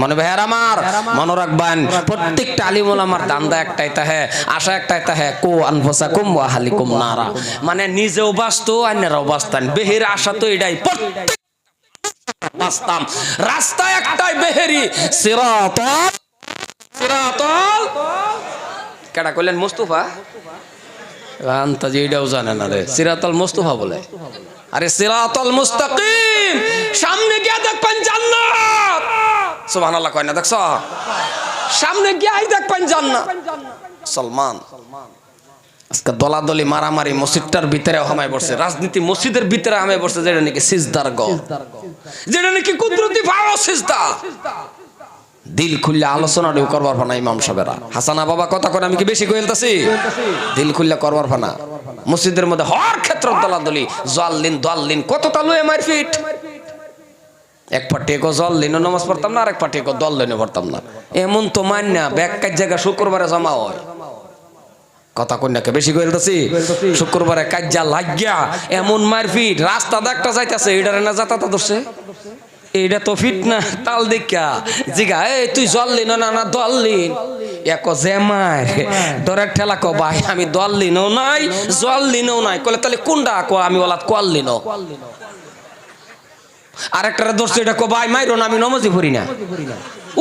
মনে ভাইয়ার আমার মনে রাখবেন প্রত্যেকটা আলিম ওলামার দান্দা একটাই তাহে আশা একটাই তাহে কো আনফুসাকুম ওয়া আহলিকুম নারা মানে নিজেও বাঁচতো অন্যরাও বাঁচতেন বেহের আশা তো এটাই বাঁচতাম রাস্তা একটাই বেহেরি সিরাতাল কেডা কইলেন মুস্তাফা আন্তাজি এটাও জানে না রে সিরাতাল মুস্তাফা বলে আরে সিরাতাল মুস্তাকিম সামনে গিয়ে দেখবেন জান্নাত সুবহানাল্লাহ কয় না দেখছো সামনে গিয়ে দেখবেন জান্নাত সালমান আজকে দলাদলি মারামারি মসজিদটার ভিতরে হামায় পড়ছে রাজনীতি মসজিদের ভিতরে হামায় পড়ছে যেটা নাকি সিজদার ঘর যেটা নাকি কুদরতি ভালো সিজদা দিল খুললে আলোচনা করবার ফানা ইমাম সাহেবরা হাসানা বাবা কথা করে আমি কি বেশি কইলতাছি দিল খুললে করবার ফানা মসজিদের মধ্যে হর ক্ষেত্র দলাদলি দলিন কত তালুয়ে মারপিট এক পাটে কো জল নামাজ পড়তাম না আর এক পাটে কো দল লইনে পড়তাম না এমন তো মান না ব্যাগ কাজ জায়গা শুক্রবারে জমা হয় কথা কন্যাকে বেশি কইলতাছি শুক্রবারে কাজ্জা লাগিয়া এমন মারপিট রাস্তা দেখটা যাইতাছে এটারে না যাতা ধরছে এইটা তো ফিট না তাল দেখা জিগা এই তুই জল লিন না না দল লিন এক জেমার ডরের ঠেলা কো ভাই আমি দল লিনও নাই জল লিনও নাই কলে তাহলে কোনটা কো আমি ওলাত কল লিনো আরেকটারে ধরছে এটা কো ভাই মাইরো না আমি নমাজই পড়ি না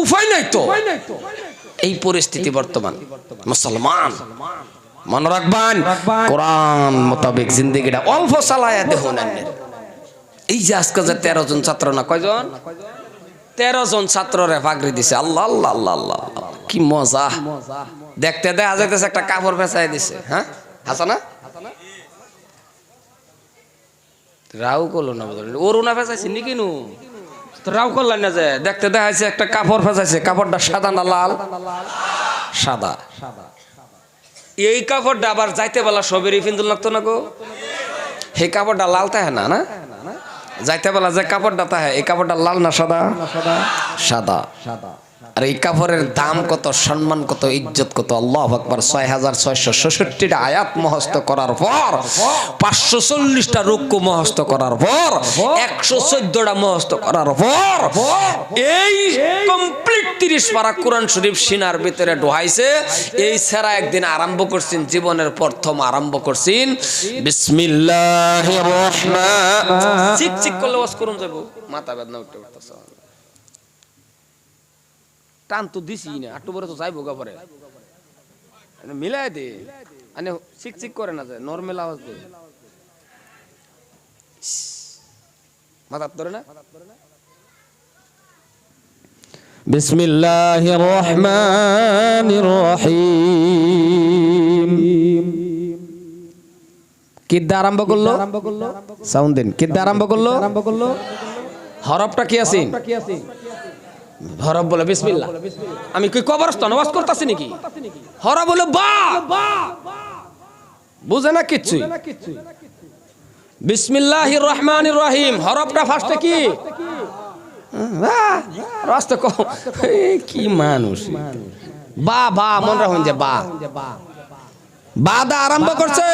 উপায় নাই তো এই পরিস্থিতি বর্তমান মুসলমান মনে রাখবেন কোরআন মোতাবেক জিন্দেগিটা অল্প চালায়া দেখুন এই যে আজকে যে 13 জন ছাত্র না কয়জন 13 জন ছাত্ররে পাগড়ি দিছে আল্লাহ আল্লাহ আল্লাহ আল্লাহ কি মজা দেখতে দেখা যাইতেছে একটা কাপড় ফেসাই দিছে হ্যাঁ হাসানা রাও করলো না ওরুনা ফেসাইছে নাকি নু তো রাও করলেন না যে দেখতে দেখা যাচ্ছে একটা কাপড় ফেসাইছে কাপড়টা সাদা না লাল সাদা এই কাপড়টা আবার যাইতে বেলা সবেরই ফিন্দুল লাগতো না গো এই কাপড়টা লাল তাহে না না যাইতে বেলা যে কাপড়টা তাহে এই কাপড়টা লাল না সাদা সাদা আর এই কাপড়ের দাম কত সম্মান কত ইজ্জত কত আল্লাহু আকবার 6666টা আয়াত মুখস্থ করার পর 540টা রুকু মুখস্থ করার পর 114টা মুখস্থ করার পর এই কমপ্লিট 30 পারা কোরআন শরীফ সিনার ভিতরে ঢোকাইছে এই ছাড়া একদিন আরম্ভ করছেন জীবনের প্রথম আরম্ভ করছেন বিসমিল্লাহির রহমান চিক চিক করলে ওয়াজ করুন যাব মাথা বেদনা উঠতে উঠতেছে টান তো দিছি না একটু পরে তো যাইবো গা পরে মিলাই দে মানে চিক চিক করে না যায় নরমাল আওয়াজ দে মাথা ধরে না বিসমিল্লাহির রহমানির রহিম কি দিয়ে আরম্ভ করলো সাউন্ড দেন কি দিয়ে আরম্ভ করলো হরফটা কি আছে হরফ বলে বিসমিল্লাহ আমি কি কবরস্থান ওয়াজ করতেছি নাকি হরফ বলে বা বুঝে না কিচ্ছু বিসমিল্লাহির রহমানির রহিম হরফটা ফার্স্টে কি রাস্তা কো কি মানুষ বা বা মন রাখুন যে বা বাদা আরম্ভ করছে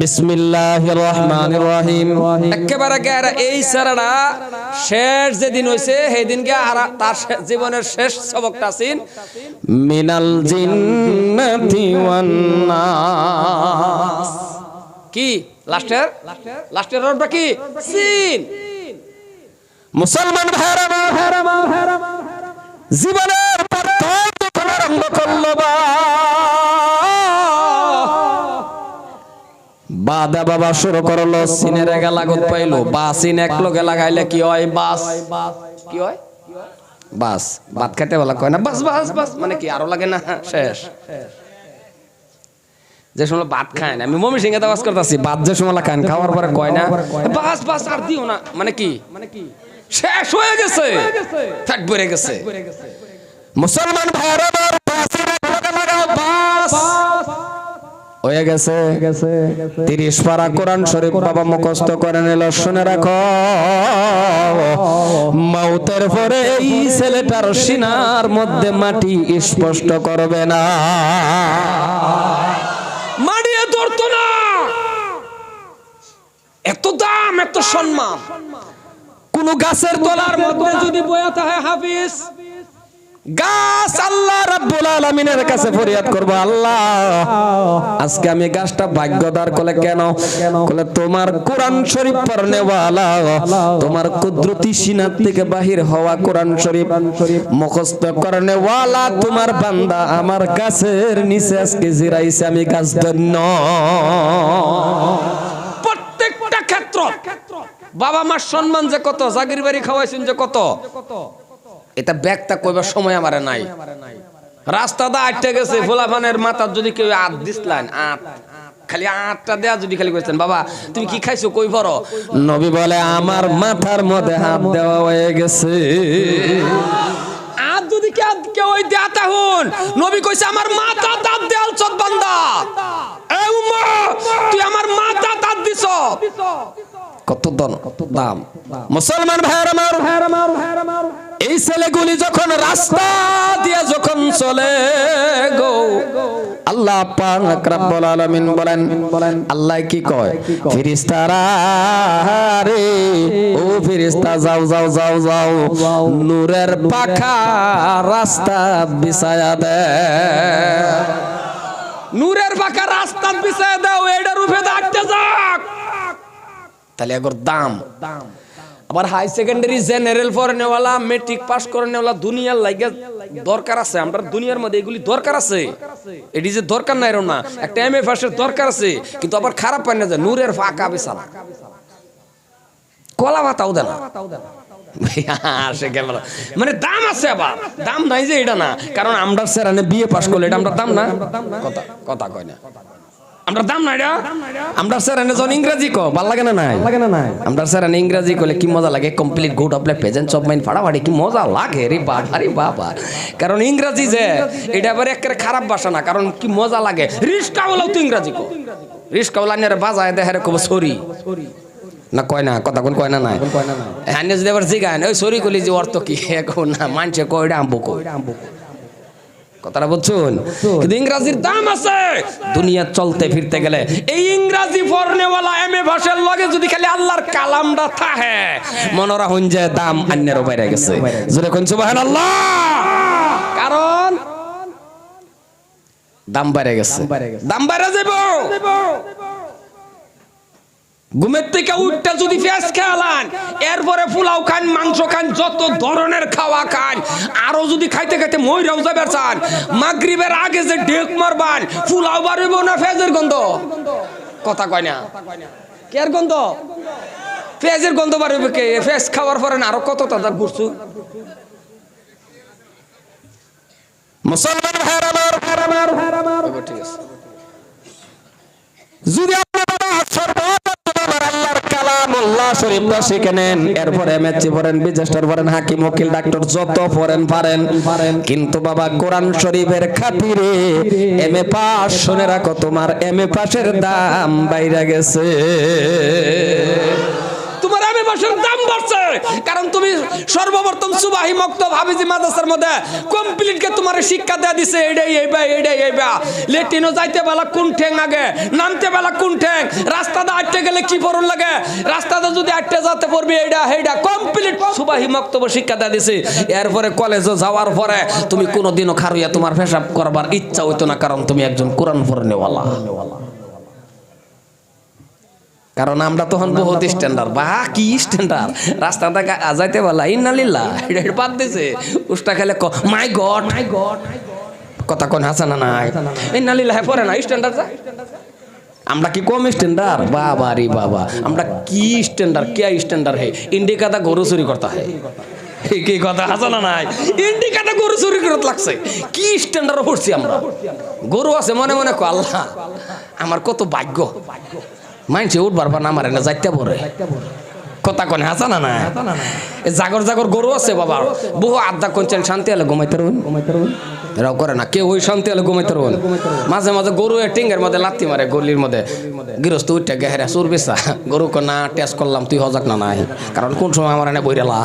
বিসমিল্লাহির রহমানির রহিম একেবারে গেরা এই সারাটা শেষ যেদিন হইছে সেই দিনকে আর তার জীবনের শেষ সবকটা আছেন মিনাল জিন্নাতি ওয়ান নাস কি লাস্টের রবটা কি সিন মুসলমান ভাইরা জীবনের প্রথম আরম্ভ করলো বাদা বাবা শুরু করলো সিনের এগা লাগত পাইলো বা সিন এক লগে লাগাইলে কি হয় বাস কি হয় বাস ভাত খেতে বলা কয় না বাস বাস বাস মানে কি আরো লাগে না শেষ যে সময় ভাত খায় না আমি মমি সিংহে আওয়াজ করতেছি ভাত যে সময় খান খাওয়ার পরে কয় না বাস বাস আর দিও না মানে কি শেষ হয়ে গেছে থাক বেড়ে গেছে মুসলমান ভাইরা বাসিন এক লগে লাগাও বাস হয়ে গেছে 30 পারা কোরআন শরীফ বাবা মুখস্থ করে নিল শুনে রাখো মওতের পরে এই ছেলেটার সিনার মধ্যে মাটি স্পষ্ট করবে না মাটিয়ে ধরতো না এত দাম এত সম্মান কোন গাছের তলার মধ্যে যদি বয়া থাকে হাফিজ গাছ আল্লাহ রাব্বুল আলামিনের কাছে ফরিয়াদ করব, আল্লাহ আজকে আমি গাছটা ভাগ্যদার কলে কেন কলে তোমার কোরআন শরীফ পড়নেওয়ালা, তোমার কুদরতি সিনাত থেকে বাহির হওয়া কোরআন শরীফ মুখস্থ করনেওয়ালা তোমার বান্দা আমার গাছের নিচে আজকে জিরাইছে, আমি গাছ ধন্য। প্রত্যেকটা ক্ষেত্র বাবা মার সম্মান যে কত, জাগির বাড়ি খাওয়াইছেন যে কত, এটা ব্যাগটা কইবার সময় আমারে নাই। রাস্তাটা আটকে গেছে, ফোলাফানের মাথার যদি কেউ আট দিসলেন, আট খালি আটটা দেয়া যদি খালি কইছেন বাবা তুমি কি খাইছো কই ভরো, নবী বলে আমার মাথার মধ্যে হাত দেওয়া হয়ে গেছে। আর যদি কেউ ওই দেয়াতা হুন, নবী কইছে আমার মাথা দাঁত দেয়াল চত বান্দা, এ উম্মা তুই আমার মাথা দাঁত দিছ, কত দাম। মুসলমান ভাইরা আমার, এই ছেলেগুলি যখন রাস্তা দিয়ে যখন চলে গো, আল্লাহ পাক রব্বুল আলামিন বলেন আল্লাহ কি কয়, ফেরেশতারা রে ও ফেরেশতা যাও যাও যাও যাও, নূরের পাখা রাস্তা বিছায়া দে, নূরের পাখা রাস্তা বিছায়া দাও, এটার উপরে দাঁড়তে যাক। তাহলে এগোর দাম। আবার হাই সেকেন্ডারি জেনারেল পড়নেওয়ালা, মেট্রিক পাস করনেওয়ালা দুনিয়ার লাগে দরকার আছে, আমরা দুনিয়ার মধ্যে এগুলি দরকার আছে, এটি যে দরকার নাই এরকম না, একটা এমএ পাসের দরকার আছে, কিন্তু আবার খারাপ পায় না যে নূরের ফাঁকা বিছানা, কলা ভাতাও দেনা মানে দাম আছে, আবার দাম নাই যে এটা না, কারণ আমরা স্যারানে বিএ পাস করলে এটা আমরা দাম না, কথা কয় না আমরা দাম না, এটা আমরা স্যারানে যখন ইংরেজি কো ভাল লাগে না, নাই আমরা স্যারানে ইংরেজি কইলে কি মজা লাগে, complete good of life present of mind ফাড়াফাড়ি কি মজা লাগে রে বাবা রে বাবা, কারণ ইংরেজি যে এটা আবার একেবারে খারাপ ভাষা না, কারণ কি মজা লাগে। রিস্কাওয়ালাও তো ইংরেজি কো, রিস্কাওয়ালা নিয়ে বাজায় দেখে রে কব সরি না, কয় না কথা কোন কয় না, নাই হ্যাঁ যদি আবার জিগায় ওই সরি কলি যে অর্থ কি এখন না মানছে কয়টা আম্বু কই, কথাটা বুঝছুন, কিন্তু ইংরেজির দাম আছে দুনিয়া চলতে ফিরতে গেলে। এই ইংরেজি পড়নেওয়ালা এমএ ভাষার লগে যদি খালি আল্লাহর কালামটা থাকে, মনরা হন যে দাম অন্যের বাইরে গেছে, জোরে কোন সুবহানাল্লাহ, কারণ দাম বাইরে গেছে, দাম বাইরে যাব। ঘুমের থেকে উঠতে যদি পেঁয়াজ খেয়ালান, এরপরে পোলাও খান, মাংস খান, যত ধরনের খাওয়া খান, আরো যদি খাইতে খাইতে মইরাও যাবার চান, মাগরিবের আগে যে ঢেক মারবান, পোলাও বাড়িব না পেঁয়াজের গন্ধ, কথা কয় না, কের গন্ধ, পেঁয়াজের গন্ধ বাড়িব কে, পেঁয়াজ খাওয়ার পরে না আরো কত তাজা ঘুরছু। মুসলমান ভাইরা আমার, ঠিক আছে, যদি আল্লাহ শরীফটা শিখে নেন, এরপরে এমএসসি পড়েন, বিজেস্টার পড়েন, হাকিম উকিল ডাক্তার যত পড়েন পারেন, কিন্তু বাবা কোরআন শরীফের খাতিরে এমএ পাস, শুনে রাখো তোমার এমএ পাসের দাম বাইরে গেছে, তোমার এমএ পাসের দাম বাড়ছে, কারণ তুমি সর্বপ্রথম সুবাহি মক্তব হাফিজি মাদ্রাসার মধ্যে কমপ্লিট কে তোমার শিক্ষা দেয়া দিছে, এইডাই এইবা লেটিনো যাইতে বেলা কোন ঠ্যাং আগে, নামতে বেলা কোন ঠ্যাং, রাস্তাটা আটকে গেলে কি পড়ন লাগে, রাস্তাটা যদি আটকে যেতে পড়বি এইডা কমপ্লিট সুবাহি মক্তব শিক্ষা দেয়া দিছে। এরপরে কলেজে যাওয়ার পরে তুমি কোনোদিনও খারুইয়া তোমার পেশাব করবার ইচ্ছা হইতো না, কারণ তুমি একজন কোরআন পড়নেওয়ালা, কারণ আমরা তখন বহুত স্ট্যান্ডার্ড, বা কি স্ট্যান্ডার্ড, রাস্তাটা যাইতে বলা ইন্নালিল্লাহ এটা বাদ দিছে, উষ্টা খেলে মাই গড কথা কোন হাসানা নাই, ইন্নালিল্লাহ পড়ে না স্ট্যান্ডার্ড, আমরা কি কম স্ট্যান্ডার্ড, বাবা রে বাবা, আমরা কি স্ট্যান্ডার্ড, কে স্ট্যান্ডার্ড হে, ইন্ডিকাটা গরু চুরি করতে হয়, কি কথা হাসানা নাই, ইন্ডিকাটা গরু চুরি করতে লাগছে, কি স্ট্যান্ডার্ড পড়ছি আমরা, গরু আছে মনে মনে কো আল্লাহ আমার কত ভাগ্য, মানছে উঠবার পর নামারে না যাইতে পড়ে, কথা কোন হাসানা না, জাগর গরু আছে বাবা, বহু আড্ডা করছেন, শান্তি হলে ঘুমাইতে রুন, এরাও করে না কেউ, ওই শান্তি হলে ঘুমাইতে রুন, মাঝে মাঝে গরু টিঙ্গের মধ্যে লাত্তি মারে, গলির মধ্যে গৃহস্থ উঠে গেহেরা চুর বেচা, গরু না টেস্ট করলাম তুই হজাক না নাই, কারণ কোন সময় আমার এনে বইরেলা,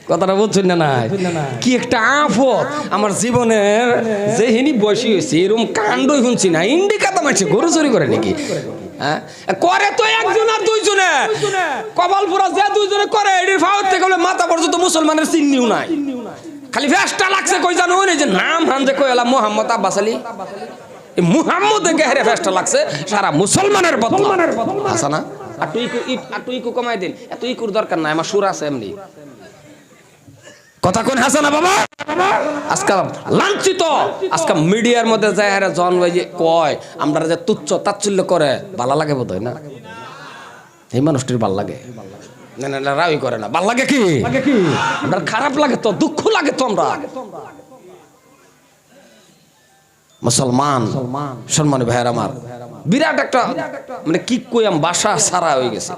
কথাটা বুঝছেন না নাই, কি একটা আফত আমার জীবনের, যে হিনি বয়সী হয়েছে এরকম কাণ্ডই শুনছি না, ইন্ডিকাতা মারছে গরু চুরি করে নাকি, হ্যাঁ করে তো একজন আর দুইজনে, কপাল পুরা যে দুইজনে করে এটির ফাওয়ার থেকে মাথা পর্যন্ত মুসলমানের চিহ্নিও নাই, খালি ফেসটা লাগছে কই জানো ওই যে নাম হান যে কইলা মোহাম্মদ আব্বাস আলী, এই মুহাম্মদের গেরে ফেসটা লাগছে সারা মুসলমানের বদলা আছে না। আর তুই কমাই দিন, এত ইকুর দরকার নাই, আমার সুর আছে এমনি কথা কোন হাসানা বাবা। আজকাল লাঞ্ছিত, আজকাল মিডিয়ার মধ্যে যায় হারে জন ওই যে কয় আমরা যে তুচ্ছ তাচ্ছিল্য করে ভালো লাগে বোধ হয় না, এই মানুষটির ভাল লাগে না, না না রাই করে না, ভাল লাগে কি আমরা খারাপ লাগে তো, দুঃখ লাগে তো। আমরা মুসলমান সম্মানী ভাইয়ের আমার বিরাট একটা মানে কি কইয়াম বাসা সারা হয়ে গেছে,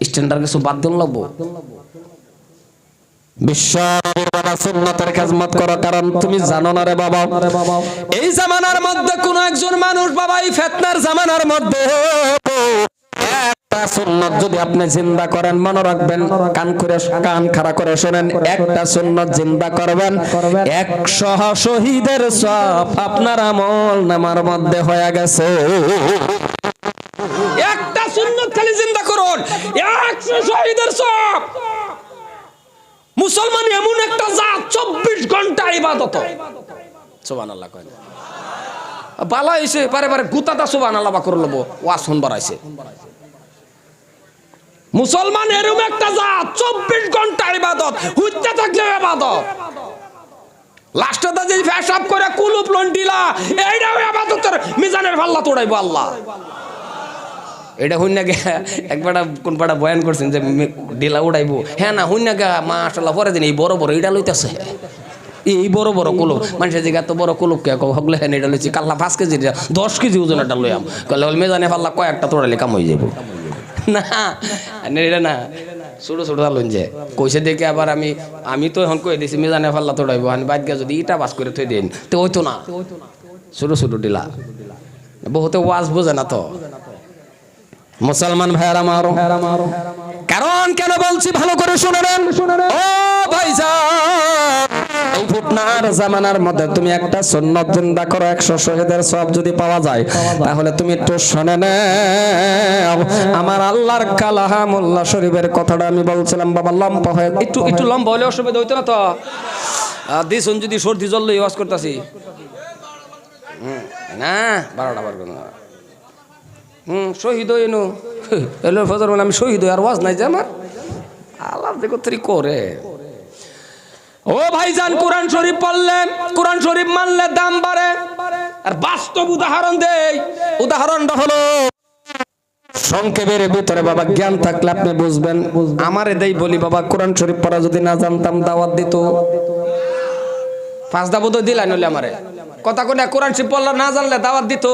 স্ট্যান্ডার্ড কিছু বাদ দিন লাগবো। বিশ্ব সুন্নাতের খেদমত করো, কারণ তুমি জানো না রে বাবা এই জামানার মধ্যে কোন একজন মানুষ বাবা এই ফিতনার জামানার মধ্যে একটা সুন্নাত যদি আপনি জিন্দা করেন, মনে রাখবেন কান খাড়া করে শুনেন, একটা সুন্নাত জিন্দা করবেন 100 শহীদের সওয়াব আপনার আমল নামার মধ্যে হয়ে গেছে। একটা সুন্নাত খালি জিন্দা করুন 100 শহীদের সওয়াব। মুসলমান এমন একটা জাত 24 ঘন্টা ইবাদত, সুবহানাল্লাহ কয় বালা হইছে পারে পারে গুতাটা সুবহানাল্লাহ বা করে লব ওয়াজ শুনবার আইছে। মুসলমান এরকম একটা জাত 24 ঘন্টা ইবাদত, হুইতে থাকলে ইবাদত, লাস্টে দা যেই ফেসাব করে কুলুপ লন্ডিলা এইটাও ইবাদতের মিজানের পাল্লা তোড়াইবো আল্লাহ। এটা হইনা গে একবার কোন পাড়া বয়ান করছেন যে ডিলা উড়াইবো, হ্যাঁ না হইনা গা মাশাআল্লাহ পরে দিন এই বড় বড় এটা লইতাছে, এই বড় বড় কুলুপ মানুষের জায়গা তো বড় কুলুপ কে হগলে হ্যাঁ এটা লইছি কাল্লা 5 কেজি 10 কেজি ওজন এটা লইয়াম কলে মেজানে পাল্লা কয়েকটা তোড়াইলে কাম হয়ে যাবো না এটা না ছোট ছোট লইন যে কইছে দেখে আবার আমি তো এখন কই দিছি মেজানে পাল্লা তোড়াইবো আমি বাদ গিয়া যদি ইটা বাস করে থই দিন তো হইতো না, ছোট ছোট ডিলা বহুতে ওয়াজ বোঝে না তো মুসলমান ভাইরা মারো, কারণ কেন বলছি ভালো করে শুনে নেন ও ভাইজান, এই ফিতনার জামানার মধ্যে তুমি একটা সুন্নাত জিন্দা করো 100 শহীদের সওয়াব যদি পাওয়া যায়, তাহলে তুমি একটু শুনে নাও আমার আল্লাহর কালামুল্লাহ শরীফের কথাটা আমি বলছিলাম বাবা লম্বা হয়ে একটু লম্বা হলে অসুবিধা হইতো না তো, দিছুন যদি সর্দি জল লই ওয়াজ করতেছি না 12টা বার করো শহীদ হইনু এলো ফজর মানে আমি শহীদ হই আর ওয়াজ নাই যে আমার আল্লাহ দেখো তরি করে। ও ভাইজান কোরআন শরীফ পড়লে কোরআন শরীফ মানলে দাম বাড়ে, আর বাস্তব উদাহরণ দেই, উদাহরণটা হলো সংক্ষেপের ভিতরে বাবা জ্ঞান থাকলে আপনি বুঝবেন। আমারে দেই বলি বাবা কোরআন শরীফ পড়া যদি না জানতাম দাওয়াত দিত 5 দাবত দিলাই নইলে আমারে কথা কোন কোরআন শরীফ পড়লা না জানলে দাওয়াত দিত।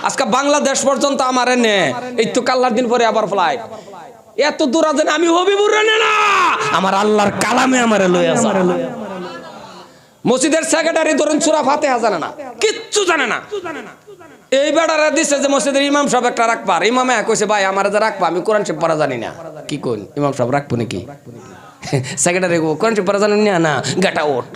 আজকে বাংলাদেশ পর্যন্ত আমার এনে এই তো কাল্লার দিন পরে আবার ফ্লাইট এত দূর আছেন আমি হবিবুর রে না আমার আল্লাহর কালামে আমারে লই আসা। মসজিদের সেক্রেটারি ধরুন সূরা ফাতিহা জানে না, কিচ্ছু জানে না, এই বেড়ারা দিছে যে মসজিদের ইমাম সাহেব একটা রাখবার, ইমামে কইছে ভাই আমারে যে রাখবা আমি কোরআন শরীফ পড়া জানি না। কি কোন ইমাম সাহেব রাখবো নাকি? সেক্রেটারি কোরআন শরীফ পড়া জানেন না, গাটা ওঠ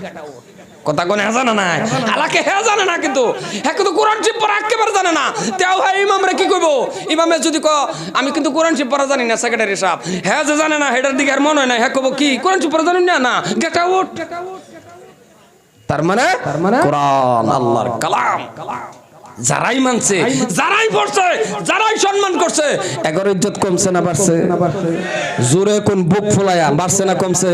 কথা কোন জানে না, আলাকে হ্যাঁ জানে না, কিন্তু হ্যাঁ কিন্তু কোরআন শরীফ পড়া একেবারে জানে না। তেও ভাই ইমামরে কি কইবো, ইমামে যদি আমি কিন্তু কোরআন শরীফ পড়া জানি না, সেক্রেটারি সাহেব হ্যাঁ যে জানে না হেটার দিকে আর মনে হয় না, হ্যাঁ কইবো কি কোরআন শরীফ পড়া জানেন না, গাটা ওঠ। তার মানে কোরআন আল্লাহর কালাম যারাই মানছে, যারাই পড়ছে, যারাই সম্মান করছে, এগর ইজ্জত কমছে না বাড়ছে? জোরে কোন বুক ফুলায়া বাড়ছে না কমছে?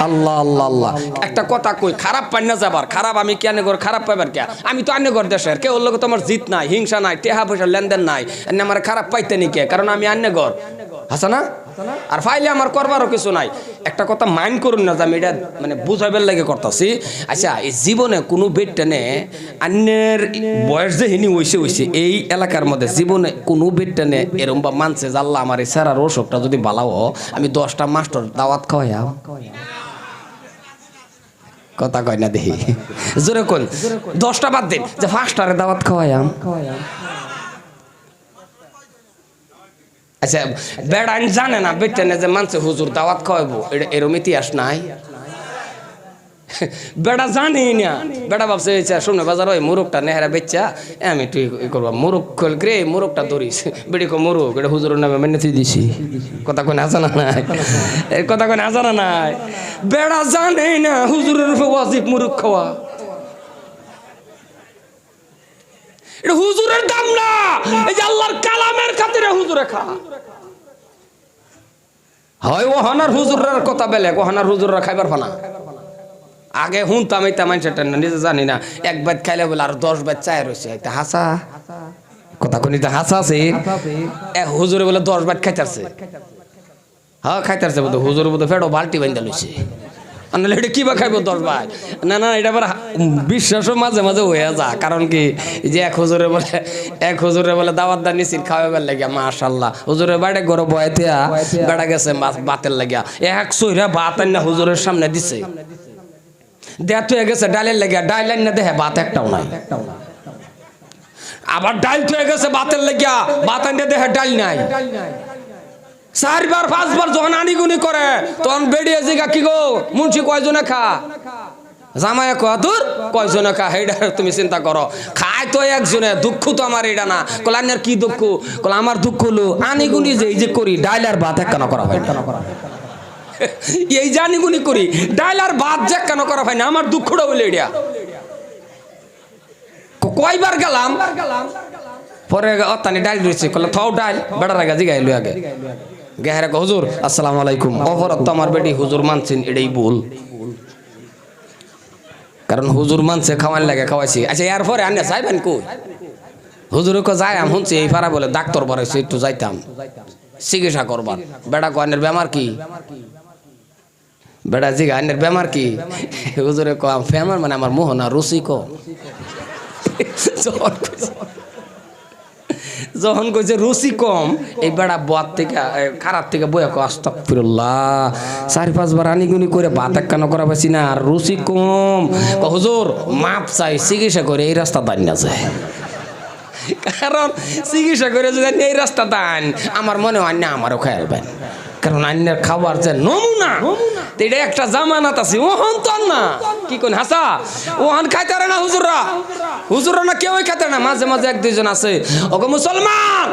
আল্লাহ আল্লাহ আল্লাহ। একটা কথা কই, খারাপ পাই না যাবার, খারাপ আমি কেন গর খারাপ পাইবার কে? আমি তো আন্যগর দেশের, কেউ লোক তোমার জিত নাই, হিংসা নাই, টেহা পয়সা লেনদেন নাই, আমার খারাপ পাইতে নি কে? কারণ আমি আন্যগর হাসা না, আর ফাইলে আমার করবারও কিছু নাই। একটা কথা মাইন্ড করুন না যে আমি এটা মানে বুঝাইবার লাগে করতেছি। আচ্ছা এই জীবনে কোনো বেডটানে অন্যের বয়স যে হিনি হইছে এই এলাকার মধ্যে জীবনে কোনো বেডটানে এরম বা মানছে যে আল্লাহ আমার এই স্যারার অসুখটা যদি বালাও আমি 10টা মাস্টার দাওয়াত খাওয়াইয়াম? কথা কয় না দেখি জোরে কোন 10টা বাদ দিন যে 5টারে দাওয়াত খাওয়াইয়াম। আচ্ছা বেড়ান জানে না বেটেনে যে মানছে হুজুর দাওয়াত খাওয়াইবো, এটা এরম ইতিহাস নাই? বেটা জানি না, বেটা ভাবছে শুনে বাজার ওই মুরগটা নেহারা বেচ্চা আমি একটু করবো, মুরগ খোল রে মুরগটা ধরিস, বেড়ি কো মুরগ এটা হুজুরের নামে মেনে দিছি। কথা কোন আজানা নাই, কথা কোন আজানা নাই। বেড়া জানে না হুজুরের ওয়াজিব মুরগ খাওয়া, এটা হুজুরের দাম না, এই যে আল্লাহর কালামের খাতিরে হুজুরে খা হয়। ওহানার হুজুরের কথা বেলে, ওহানার হুজুররা খাইবার ফানা। আগে হুনতাম এইটা মানুষের নিজে জানি না, এক বাইত খাইলে বলে আর 10 বাইত চায় রয়েছে, এটা হাসা কথা কোন হাসা আছে। হুজুরে বলে 10 বাইত খাইতারছে, হ্যাঁ খাইতারছে বোধ হুজুর বোধ ফেটো বালতি বান্ধা লইছে, নাহলে এটা কিবা খাইব 10 বাইত। না না এটা আবার বিশ্বাসও মাঝে মাঝে হয়ে যা, কারণ কি যে এক হুজুরে বলে দাওয়াত দা নিছিল খাওয়াবার লাগিয়া, মাশাআল্লাহ হুজুরের বাড়ি গরো বয়াতিয়া বেড়া গেছে ভাতের লাগিয়া, এক সইরা ভাত আইনা হুজুরের সামনে দিছে, দেয়াত হয়ে গেছে ডালের লাগিয়া, ডাল আইনা দেখে ভাত একটাও নাই। আবার ডাল হয়ে গেছে ভাতের লাগিয়া, ভাত আইনা দেখে ডাল নাই। 4বার 5বার যখন আনিগুনি করে তখন বেরিয়ে জিগা কি গো মুন্সি কয়জনে খা, জামাইয়া কয়া তোর কয়জনে খা, এইটা তুমি চিন্তা করো। খায় তো একজনে, দুঃখ তো আমার এটা না। কলার কি দুঃখ? কলা আমার দুঃখ হলো আনিগুনি যে এই যে করি ডাল আর ভাত এক কেন করা হয়, এই যে আনিগুনি করি ডাল আর ভাত যে কেন করা হয় না, আমার দুঃখটা হইলো এটা। কয়বার গেলাম পরে অত্যানি ডাল রয়েছে, কলা থাও ডাল বেড়ার আগে জিগাইলো আগে গেহারে হুজুর আসসালামু আলাইকুম, অপরাধ তো আমার বেটি হুজুর মানছেন এটাই ভুল, কারণ হুজুর মানছে খাওয়ান লাগে খাওয়াইছি। আচ্ছা এরপরে আনে যাইবেন কই? হুজুরে কো যাই আম শুনছি এই পাড়া বলে ডাক্তার বাড়াইছে, একটু যাইতাম চিকিৎসা করবার। বেটা কয়নের বেমার কি? বেটা জিগা আইনের বেমার কি? হুজুরে কো বেমার মানে আমার মোহনা রুচি কম। যখন কইছে রুচি কম, এই বেড়া বাদ থেকে খারাপ থেকে বইয়া কো আস্তাগফিরুল্লাহ, 4-5বার আনিগুনি করে ভাত এক কেন করা পাইছি না, আর রুচি কম। হুজুর মাপ চাই, চিকিৎসা করে এই রাস্তা দান না যায়, কারণ চিকিৎসা করে যদি এই রাস্তা দান আমার মনে হয় না আমারও খাইবেন, কারণ আন্যের খাবার যে নমুনা এটা একটা জামানাত আছে, ওহন তো না কি কোন হাসা ওহন খাইতে না হুজুররা না কেউই খাইতে না, মাঝে মাঝে 1-2 জন আছে। ওগো মুসলমান,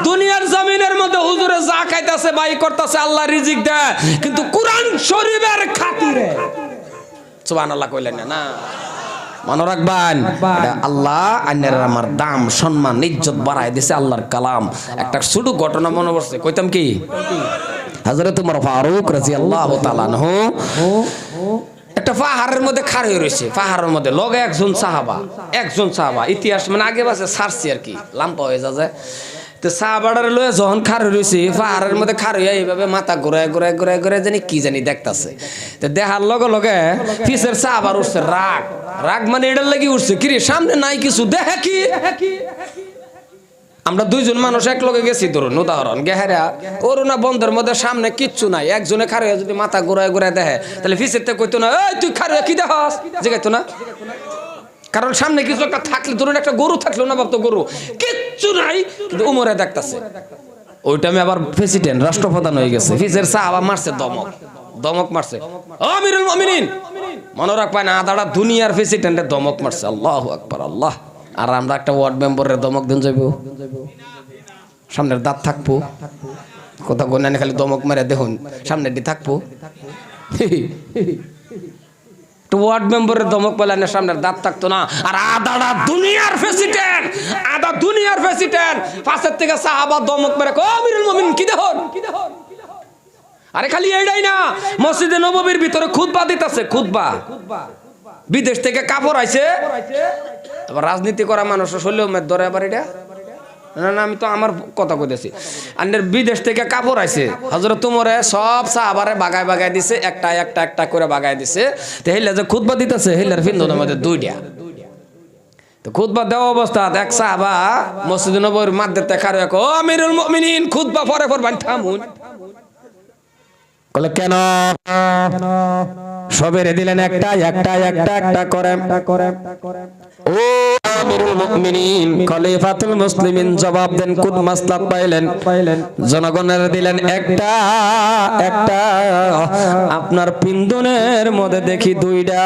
দুনিয়ার জমিনের মধ্যে হুজুরে যা খাইতেছে বাই করতেছে আল্লাহ রিজিক দেয়, কিন্তু কোরআন শরীফের খাতিরে সুবহানাল্লাহ কইলেন না, মনে রাখবেন আল্লাহ আন্যের আমার দাম সম্মান ইজ্জত বাড়ায় দিছে আল্লাহর কালাম। একটা ছোট ঘটনা মনে পড়ছে, কইতাম কি হযরত ওমর ফারুক রাদিয়াল্লাহু তাআলা আনহু একটা পাহাড়ের মধ্যে খাড়া হয়ে রয়েছে, পাহাড়ের মধ্যে লগে একজন সাহাবা ইতিহাস মানে আগে বাসে সারছি আর কি লাম্পা হয়ে যায়। তো সাহাবাটার লয়ে যখন খাড়া রয়েছে পাহাড়ের মধ্যে খাড়া হইয়া এইভাবে মাথা ঘুরায় ঘুরায় ঘুরায় ঘুরায় জানি কি জানি দেখতাছে। তো দেখার লগে লগে পিছের সাহাবার উঠছে রাগ মানে এটার লাগি উঠছে কিরে সামনে নাই কিছু দেখে কি। আমরা 2 জন মানুষ এক লগে গেছি ধরুন উদাহরণ, গেহারা করোনা বন্ধের মধ্যে সামনে কিচ্ছু নাই, একজনে খাড়া হয়ে যদি মাথা ঘুরায় ঘুরায় দেখে তাহলে পিছের থেকে কইতো না এই তুই খাড়া কি দেখাস, জিগাইতো না, কারণ সামনে কিছু একটা থাকলে ধরুন একটা গরু থাকলো না ভাবতো গরু কিচ্ছু নাই, কিন্তু উমরে দেখতাছে। ওই টাইমে আবার প্রেসিডেন্ট রাষ্ট্রপ্রধান হয়ে গেছে, ফিজের সাহাবা মারছে দমক মারছে, আমিরুল মুমিনিন মনে রাখবেন আদাটা দুনিয়ার প্রেসিডেন্টের দমক মারছে। আল্লাহু আকবার আল্লাহ। আর আমরা একটা ওয়ার্ড মেম্বারের দমক দিন যাইব, সামনের দাঁত থাকবো, কথা গোনানি খালি দমক মারে দেখুন সামনের দি থাকবো, ওয়ার্ড মেম্বারের দমক পেলানে সামনের দাঁত থাকতো না। আর আধা দুনিয়ার প্রেসিডেন্ট পাশের থেকে সাহাবা দমক মেরে আমিরুল মুমিনিন কি দেখুন। আরে খালি এইটাই না, মসজিদে নববীর ভিতরে খুতবা দিতেছে, খুতবা বিদেশ থেকে কাপড় আইছে, আবার রাজনীতি করা মানুষ শৈল ধরে আবার এটা না, আমি তো আমার কথা কইতেছি। আন্ডের বিদেশ থেকে কাপড় আইছে, হযরত ওমরে সব সাহাবারে বাগায় বাগায় দিছে, একটা করে বাগায় দিছে। তো হেলে যে খুতবা দিতেছে হেলার ফিন্দনের মধ্যে 2টা। তো খুতবা দেওয়া অবস্থা এক সাহাবা মসজিদে নববীর মাঝে খাড়া কো আমিরুল মুমিনিন খুতবা পরে পড়বেন, থামুন। কলে কেন সবেরে দিলেন একটা একটা একটা একটা করে ও আমিরুল মুমিনিন খলিফাতুল মুসলিমিন জবাব দেন কোন মাসলাত পাইলেন জনগণের দিলেন একটা একটা আপনার পিন্দনের মধ্যে দেখি দুইটা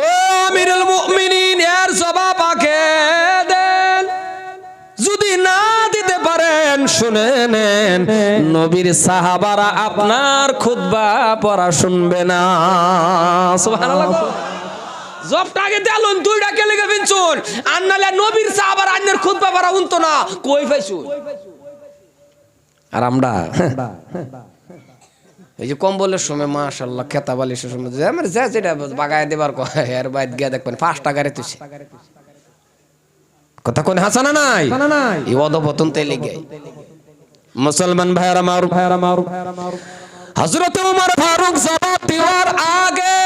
ও আমিরুল মুমিনিন এর জবাব আগে দেন যদি না দিতে পারেন শুনে নেন নবীর সাহাবারা আপনার খুতবা পড়া শুনবে না সুবহানাল্লাহ জবটা আগে দেলুন দুইটা কে লেগে বিনছুন আন্নালে নবীর সাহাবারা আন্নের খুতবা পড়া উনতো না কই পাইছুন আর আমরা এই যে কম্বলের সময় মাশাআল্লাহ খেতা বালিশের সময় আমার যা যেটা বাগায় দেবার কয় এর বাইদ গিয়া দেখবেন 5 টাকারে তুইছে কথা কোন হাসানা নাই এই অধপতন তেলে গে মুসলমান ভাইরা মারু হযরত ওমর ফারুক জবাব দেওয়ার আগে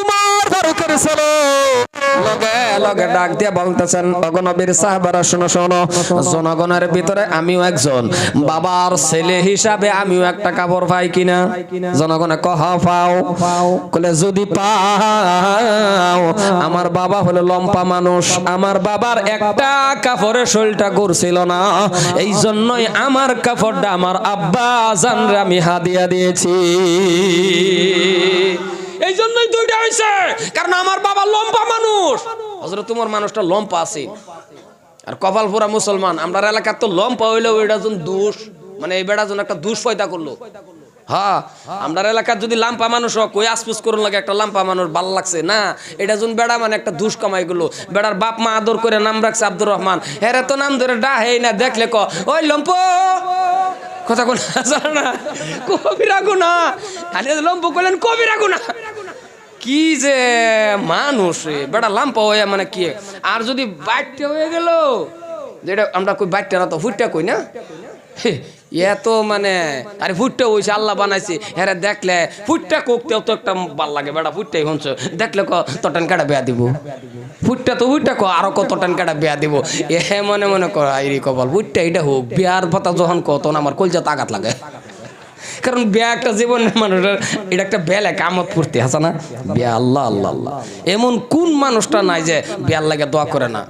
ওমর ফারুকের ছেলে লগে লগে ডাক দিয়ে বলতেছেন ওগো নবীর সাহাবারা শোনো শোনো জনগণের ভিতরে আমিও একজন বাবার ছেলে হিসাবে আমিও একটা কাপড় পাই কিনা জনগণে কহ পাও কলে যদি পাও আমার বাবা হলো লম্পা মানুষ আমার বাবার একটা কাপড়ে শরীরটা করছিল না এই জন্যই আমার কাপড়টা আমার আব্বা জানরে আমি হাদিয়া দিয়েছি এই জন্যই দুইটা হইছে কারণ আমার বাবা লম্পা মানুষ হযরত তোমার মানুষটা লম্পা আছে আর কপাল পুরা মুসলমান আমরা এলাকার তো লম্পা হইলো ওইটা জন দোষ মানে এই বেড়া জন একটা দোষ পয়দা করলো হ্যাঁ আমরা এলাকার যদি লাম্পা মানুষ কই আসপুস করুন লাগে একটা লাম্পা মানুষ ভালো লাগছে না এটা জন বেড়া মানে একটা দোষ কামাই গুলো বেড়ার বাপ মা আদর করে নাম রাখছে আব্দুর রহমান হেরে তো নাম ধরে ডাহে না দেখলে ক ওই লম্পো কথা কোন জানা না কবিরা গুনাহ আরে লম্পো কইলেন কবিরা গুনাহ কি যে মানুষ বেড়া লাম্পা হয়ে মানে কি আর যদি বাইটটা হয়ে গেল যেটা আমরা কই বাইটটা না তো ফুটটা কই না এত মানে আরে ফুটটা হইছে আল্লাহ বানাইছে হেরে দেখলে ফুটটা কোকতেও তো একটা ভাল লাগে বেড়া ফুটটাই হনছ দেখলে ক তটান কাটা বেয়া দিব ফুটটা তো ফুটটা ক আরো কত টান কাটা বেয়া দিব এ মনে মনে কর আইরি কপাল ফুটটা এটা হোক বিয়ার পাতা যখন কত আমার কলজা তাকাত লাগে কারণ বিয়া একটা জীবন মানুষের এটা একটা বেলা কামত ফুর্তি আছে না বিয়া আল্লাহ আল্লাহ আল্লাহ এমন কোন মানুষটা নাই যে বিয়ার লাগে দোয়া করে না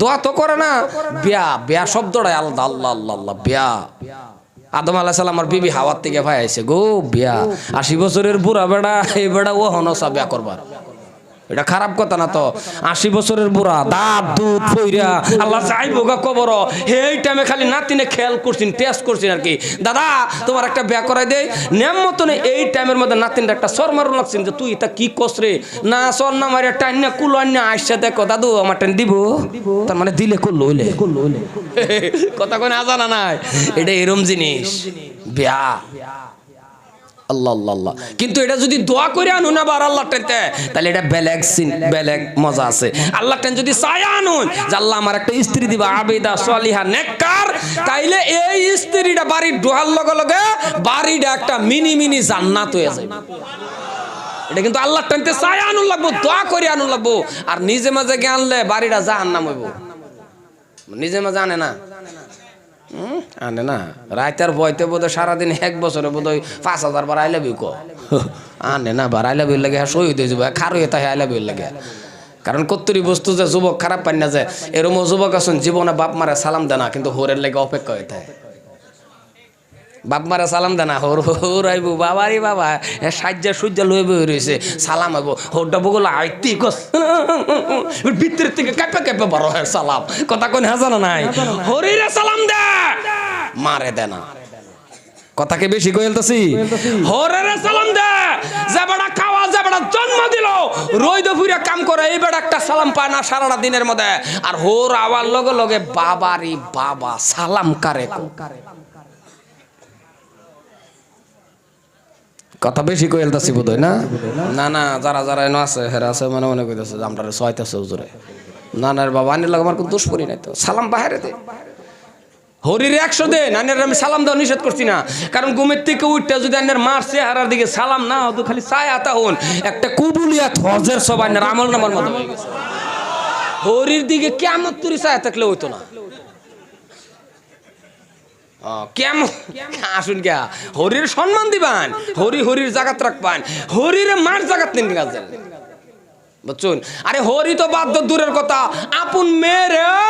দোয়া তো করে না বিয়া বিয়া শব্দটাই আলাদা আল্লাহ আল্লাহ আল্লাহ বিয়া আদম আলাইহিস সালাম আমার বিবি হাওয়ার থেকে ভাই আইছে গো বিয়া 80 বছরের বুড়া বেড়া এই বেড়া ও হনসা বিয়া করবার এটা খারাপ কথা না তো 80 বছরের বুড়া দাঁত দুধ ফইরা আল্লাহ চাইবো গা কবর এই টাইমে খালি নাতিনে খেয়াল করছিন টেস্ট করছিন আর কি দাদা তোমার একটা বিয়া করাই দেই নেম মতনে এই টাইমের মধ্যে নাতিনটা একটা সর মারু লাগছিন যে তুই এটা কি করছ রে না সর না মারে টাইন না কুলান না আইসা দেখো দাদু আমার টাইন দিব তার মানে দিলে করলো হইলে কথা কোন আজানা নাই এটা এরম জিনিস বিয়া আল্লাহ আল্লাহ আল্লাহ কিন্তু এটা যদি দোয়া করে আনুন আবার আল্লাহ টানতে তাহলে এটা বেলেগ সিন বেলেগ মজা আছে আল্লাহ টান যদি চায় আনুন যে আল্লাহ আমার একটা স্ত্রী দিবা আবেদা সালিহা নেককার তাইলে এই স্ত্রীটা বাড়ির ঢোহার লগে লগে বাড়িটা একটা মিনি মিনি জান্নাত হয়ে যায় এটা কিন্তু আল্লাহ টানতে চায় আনুন লাগবো দোয়া করে আনুন লাগবো আর নিজে মাঝে গে আনলে বাড়িটা জাহান্নাম হইব নিজে মাঝে আনে না আনে না রাইতার বইতে বোধহয় সারাদিন 1 বছরে বোধহয় 5000 বার আইলা বিউ ক আনে না বার আইলা বিউ লাগে শহীদ হয়ে যাবে খার হয়ে তাই আইলা বিউ লাগে কারণ কত্তরি বস্তু যে যুবক খারাপ পান না যে এরম যুবক আছেন জীবনে বাপ মারে সালাম দেনা কিন্তু হোরের লাগে অপেক্ষা হয়ে থাকে বাপ মারে সালাম দেনা হোর হোর আইব বাবারি বাবা সাজ্জা সুজ্জা লয়ে বই রয়েছে সালাম আইব হোরটা বগল আইতি কস ভিতর থেকে কাপে কাপে বড় হয় সালাম কথা কোন হাজানা নাই হরিরে সালাম দে মারে দেনা কথাকে বেশি কইলতাছি হরিরে সালাম দে যে বড়া খাওয়া যে বড়া জন্ম দিল রইদ ফুইরা কাম করে এই বড়া একটা সালাম পায় না সারাটা দিনের মধ্যে আর হোর আওয়ার লগে লগে বাবারি বাবা সালাম কারে কথা বেশি কইলতাছি বোধহয় না না না যারা যারা এনো আছে হেরা আছে মনে মনে কইতাছে যে আমরা ছয়তাছে হুজুরে না না বাবা আনির লাগে আমার কোনো দোষ পড়ি নাই তো সালাম বাহিরে দে হরির 100 দে নানের আমি সালাম দাও নিষেধ করছি না কারণ ঘুমের থেকে উঠতে যদি আনের মার চেহারার দিকে সালাম না হতো খালি চায় আতা হন একটা কুবুলিয়াত হজের সব আনের আমল নামার মতো হয়ে গেছে হরির দিকে কিয়ামত তুরি চায় থাকলে হইতো না কেমন আসুন কে হরির সম্মান দিবান, হরির জাগাত রাখবান, হরির মার জাগাত নিন গাছেন, বুঝছুন? আরে হরি তো বাধ্য দূরের কথা, আপন মেয়েরেও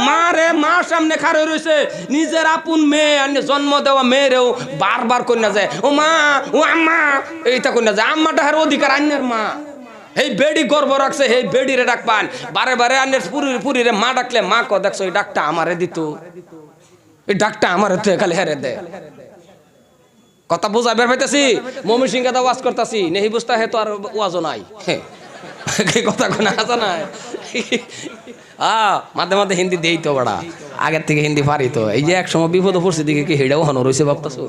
মারে মা সামনে খাড়ে রয়েছে, নিজের আপন মেয়ে জন্ম দেওয়া মেয়েরেও বারবার কন্যা যায় ও মা ও আম্মা, এইটা কন্যা যায় আম্মাটা হার অধিকার আন্যের মা। এই বেডি গর্ব রাখছে, এই বেডিরে ডাকবান, বারে বারে আন্যের পুরীরে মা ডাকলে মা ক দেখছো এই ডাকটা আমারে দিত, এই ডাকটা আমারে তো খালি হেরে দে। কথা বোঝা বের পাইতেছি? মমি সিংহে দা ওয়াজ করতেছি নেহি বুঝতা হে তো আর ওয়াজও নাই, কথা কোন আসা নাই। মাঝে মাঝে হিন্দি দেই তো বড়া, আগের থেকে হিন্দি পারি তো। এই যে এক সময় বিপদ পড়ছি দিকে কি হেডাও হনো রয়েছে ভাবতেছো,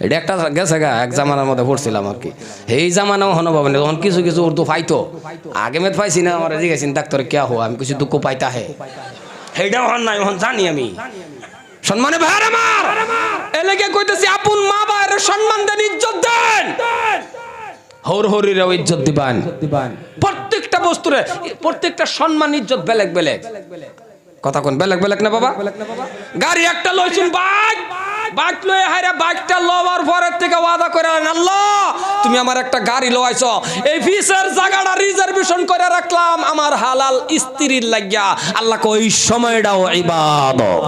এটা একটা গেছে গা এক জামানার মধ্যে পড়ছিলাম আর কি, এই জামানাও হনো পাবেন তখন কিছু কিছু উর্দু পাইতো, আগে মেদ পাইছি না, আমার জিজ্ঞাসা ডাক্তার কে হো, আমি কিছু দুঃখ পাইতা হে, হেডাও হন নাই হন জানি আমি। সম্মানে ভাইয়ার আমার, এলাকে কইতেছি আপন মা বাবার সম্মান দেন, ইজ্জত দেন, হরিরেও ইজ্জত দিবান। প্রত্যেকটা বস্তুরে প্রত্যেকটা সম্মান ইজ্জত বেলেগ বেলেগ, কথা কোন বেলেগ বেলেগ না বাবা? গাড়ি একটা লইছুন, বাইক লয়ে হাইরা বাইকটা লওয়ার পরের থেকে ওয়াদা করে আল্লাহ তুমি আমার একটা গাড়ি লওয়াইছো, এই ফিসের জায়গাটা রিজার্ভেশন করে রাখলাম আমার হালাল স্ত্রীর লাগিয়া, আল্লাহ কই সময়টাও ইবাদত।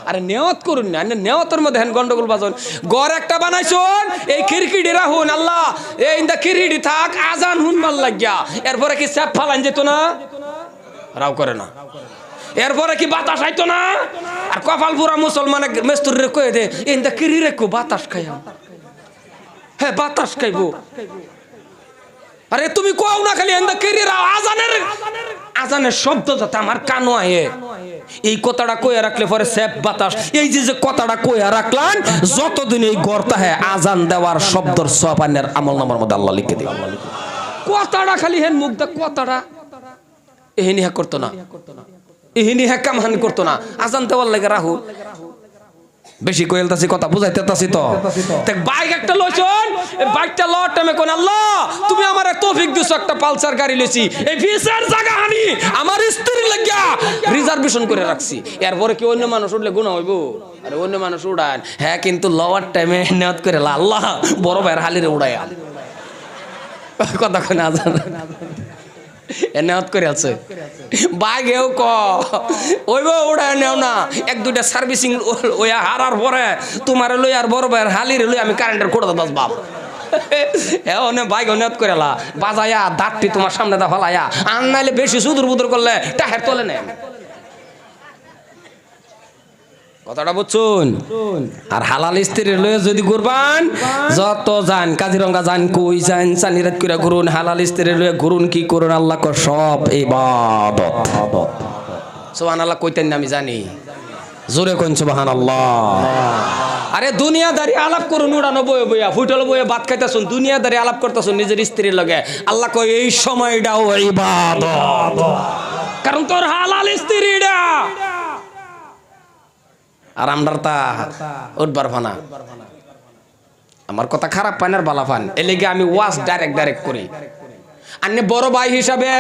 আরে নিয়ত করুন না, নিয়তের মধ্যে হেন গন্ডগোল বাজন। গড় একটা বানাইছুন, এই খিড়কিডি রাখুন, আল্লাহ এই ইন্দা খিড়কিডি থাক আজান হুন ভাল লাগিয়া, এরপরে কি স্যাপ ফালান যেত না, রাও করে না, এরপরে কি বাতাস আইতো না, আর কপাল পুরা মুসলমানে মেস্তুরে কয়ে দে ইন্দা খিড়ি রেখো বাতাস খাইয়া, হ্যাঁ বাতাস খাইবো। আরে তুমি কও না খালি ইন্দা খিড়ি রাও, আজানের শব্দ যাতে আমার কানো আয়ে, এই কথাটা কইয়া রাখলে পরে সেফ বাতাস, এই যে কথাটা কইয়া রাখলাম যতদিন এই গর্তা হ্যাঁ আজান দেওয়ার শব্দর সোয়াপানের আমল নামার মধ্যে আল্লাহ লিখে দিই। কথাটা খালি হেন মুখ দা কথাটা এহিনি হ্যাঁ করতো না, এহিনি হ্যাঁ কামহান করতো না, আজান দেওয়ার লাগে রাহু বেশি কইলতাছি, কথা বুঝাইতেতাছি তো। বাইক একটা লইছুন, এই বাইকটা লওয়ার টাইমে কোন আল্লাহ তুমি আমার তৌফিক দিছো, একটা পালসার গাড়ি লইছি, এই ফিসের জায়গা হানি আমার স্ত্রীর লাগিয়া রিজার্ভেশন করে রাখছি, এরপরে কি অন্য মানুষ উঠলে গুনাহ হইব? আরে অন্য মানুষ উড়ান হ্যাঁ, কিন্তু লওয়ার টাইমে নিয়ত করে আল্লাহ বড় ভাইয়ের হালিরে উড়াইয়া, কথা কোন আজান এনাত করে আছে বাইকেও ক ওইব উড়ায় নেও না, এক দুইটা সার্ভিসিং ওয়া হারার পরে তোমার লই আর বড় ভাইয়ের হালিরে লই আমি কারেন্টের কোড়া দাস বাপ এনে বাইক অনেক করে বাজায়া দাঁতটি তোমার সামনে দা ফলাইয়া, আর নাইলে বেশি সুদূর বুদুর করলে টাহের তোলে নেন। কথাটা বুঝছুন? আর হালাল স্ত্রীর লয়ে যদি ঘুরবান, যত যান কাজিরঙ্গা যান, কই যান চানিরাত করে ঘুরুন, হালাল স্ত্রীর লয়ে ঘুরুন, কি করুন আল্লাহ কর সব ইবাদত। সুবহানাল্লাহ কইতেন না আমি জানি, জোরে কোন সুবহানাল্লাহ। আরে দুনিয়াদারি আলাপ করুন, উড়ানো বয়ে বইয়া ফুটল বইয়া ভাত খাইতেছুন, দুনিয়াদারি আলাপ করতেছুন নিজের স্ত্রীর লগে, আল্লাহ কই এই সময়টাও ইবাদত, কারণ তোর হালাল স্ত্রীটা। আর আমরা তা উঠবার ফানা, আমার কথা খারাপ পান আর বালা পান, এ লেগে আমি ওয়াজ ডাইরেক্ট করি। আন্নে বড় ভাই হিসাবে,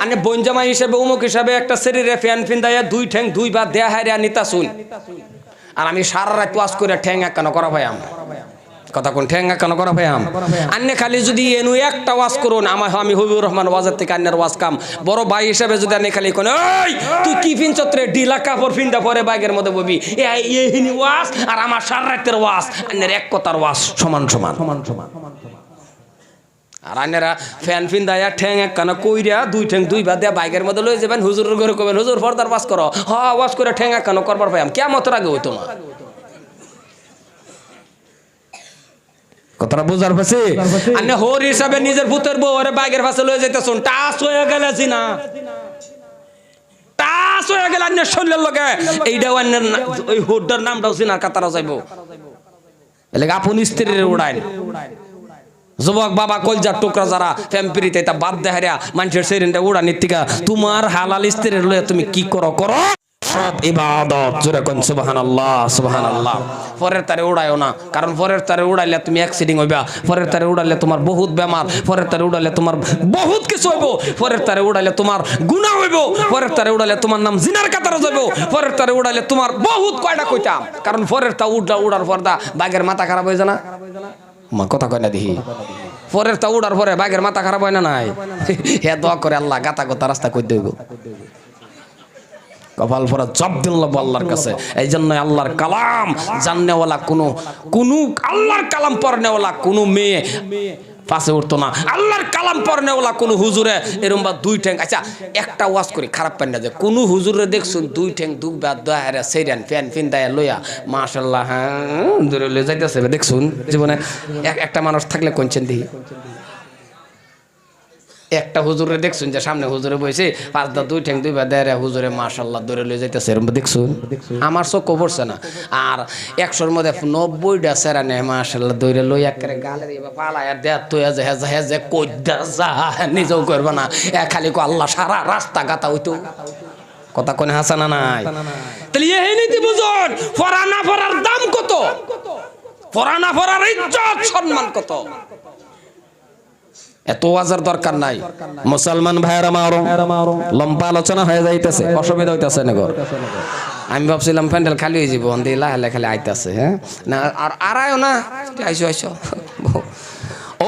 আন্নে বঞ্জামাই হিসাবে, উমুক হিসাবে একটা শরীরে ফ্যান ফিন্দাইয়া দুই ঠ্যাং দুই বার দেয়া হাইরা নিতা শুন, আর আমি সারা রাত ওয়াজ করে ঠ্যাং একানো করা ভাইয়াম, কথা কোন ঠ্যাং একানো করা ভাইয়াম। আন্নে খালি যদি এনু একটা ওয়াজ করুন, আমি হবিবুর রহমান ওয়াজের থেকে আন্নের ওয়াজ কাম, বড় ভাই হিসাবে যদি আন্নে খালি কোন ওই তুই কি ফিন চত্রে ঢিলা কাপড় ফিন্দা পরে বাইকের মধ্যে ববি, এইহিনি ওয়াজ আর আমার সারা রাতের ওয়াজ, আন্নের এক কথার ওয়াজ সমান সমান। আর আইনারা ফ্যান ফিন দায়া ঠ্যাং এক কানা কইরা দুই ঠ্যাং দুই বাদ দেয়া বাইকের মধ্যে লয়ে যাবেন, হুজুরের ঘরে কবেন হুজুর ফর্দার ওয়াজ করো, হ ওয়াজ করে ঠ্যাং এক কানা করবার পাইম, কিয়ামতের আগে হইতো না। কথাটা বুঝার পাশে আন্নে হোর হিসাবে নিজের পুতের বউ ওরে বাইকের পাশে লয়ে যাইতেছুন, টাচ হয়ে গেলেছি না, টাচ হয়ে গেল আন্নের শরীরের লগে, এইটাও আন্নের ওই হোরটার নামটাও চিনার কাতারা যাইবো, এলাকা আপন স্ত্রীর উড়াইন। যুবক বাবা কলজার টুকরা যারা ফ্যাম্পিরিতে তা বাদ দেহারিয়া মানুষের সেরিনটা উড়া নিতিকা, তোমার হালাল স্ত্রীর লয়ে তুমি কি করো করো, সব ইবাদত। জোরে কোন সুবহানাল্লাহ সুবহানাল্লাহ। পরের তারে উড়াইও না, কারণ পরের তারে উড়াইলে তুমি অ্যাক্সিডেন্ট হইবা, পরের তারে উড়াইলে তোমার বহুত বেমার, পরের তারে উড়াইলে তোমার বহুত কিছু হইব, পরের তারে উড়াইলে তোমার গুনাহ হইব, পরের তারে উড়াইলে তোমার নাম জিনার কাতারে যাইব, পরের তারে উড়াইলে তোমার বহুত কয়টা কইতাম, কারণ পরের তা উড়ার পর দা বাঘের মাথা খারাপ হয়ে যায় না? মা কথা কয় না দেখি, পরের তা উড়ার পরে বাঘের মাথা খারাপ হয় না? নাই। হ্যাঁ, দোয়া করে আল্লাহ গাতা গোতা রাস্তা কই দেব, কপাল পরা জব দিল আল্লাহর কাছে। এই জন্য আল্লাহর কালাম জাননেওয়ালা কোনো আল্লাহর কালাম পড়নেওয়ালা কোনো মেয়ে পাশে উঠতো না, আল্লাহর কালাম পড়নেওয়ালা কোনো হুজুরে এরম বা দুই ঠ্যাং। আচ্ছা, একটা ওয়াজ করি, খারাপ পাই না যে কোনো হুজুরে দেখছুন দুই ঠ্যাং দুবা দোয়ারে সেইরান ফ্যান ফিন দায়া লইয়া মাশাআল্লাহ হ্যাঁ দূরে লয়ে যাইতেছে দেখছুন? জীবনে একটা মানুষ থাকলে কোনছেন দিহি একটা হুজুরে দেখছুন যে সামনে হুজুরে বইছে পাঁচ দা দুই ঠ্যাং দুই বা দেয় হুজুরে মাশাআল্লাহ ধরে লয়ে যাইতেছে এরকম দেখছুন? আমার চোখ পড়ছে না। আর 100-র মধ্যে 90টা সেরা নেয় মাশাআল্লাহ ধরে লই একেবারে গালের এবার পালায়া দেয়া তুই হেজে কইদা যা নিজেও করবে না, খালি কো আল্লাহ সারা রাস্তা গাতা হইতো। কথা কোনে হাসানা নাই? তাহলে এই নীতি বুঝুন, পড়া না পড়ার দাম কত, পড়া না পড়ার ইজ্জত সম্মান কত। এত ওয়াজের দরকার নাই। মুসলমান ভাইয়েরা মারো, লম্বা আলোচনা হয়ে যাইতেছে, অসুবিধা হইতেছে না গো। আমি ভাবছিলাম প্যান্ডেল খালি হয়ে যাবো, দিলা হেলে খালি আইতাছে। হ্যাঁ না, আর আড়াইও না, আইসো ও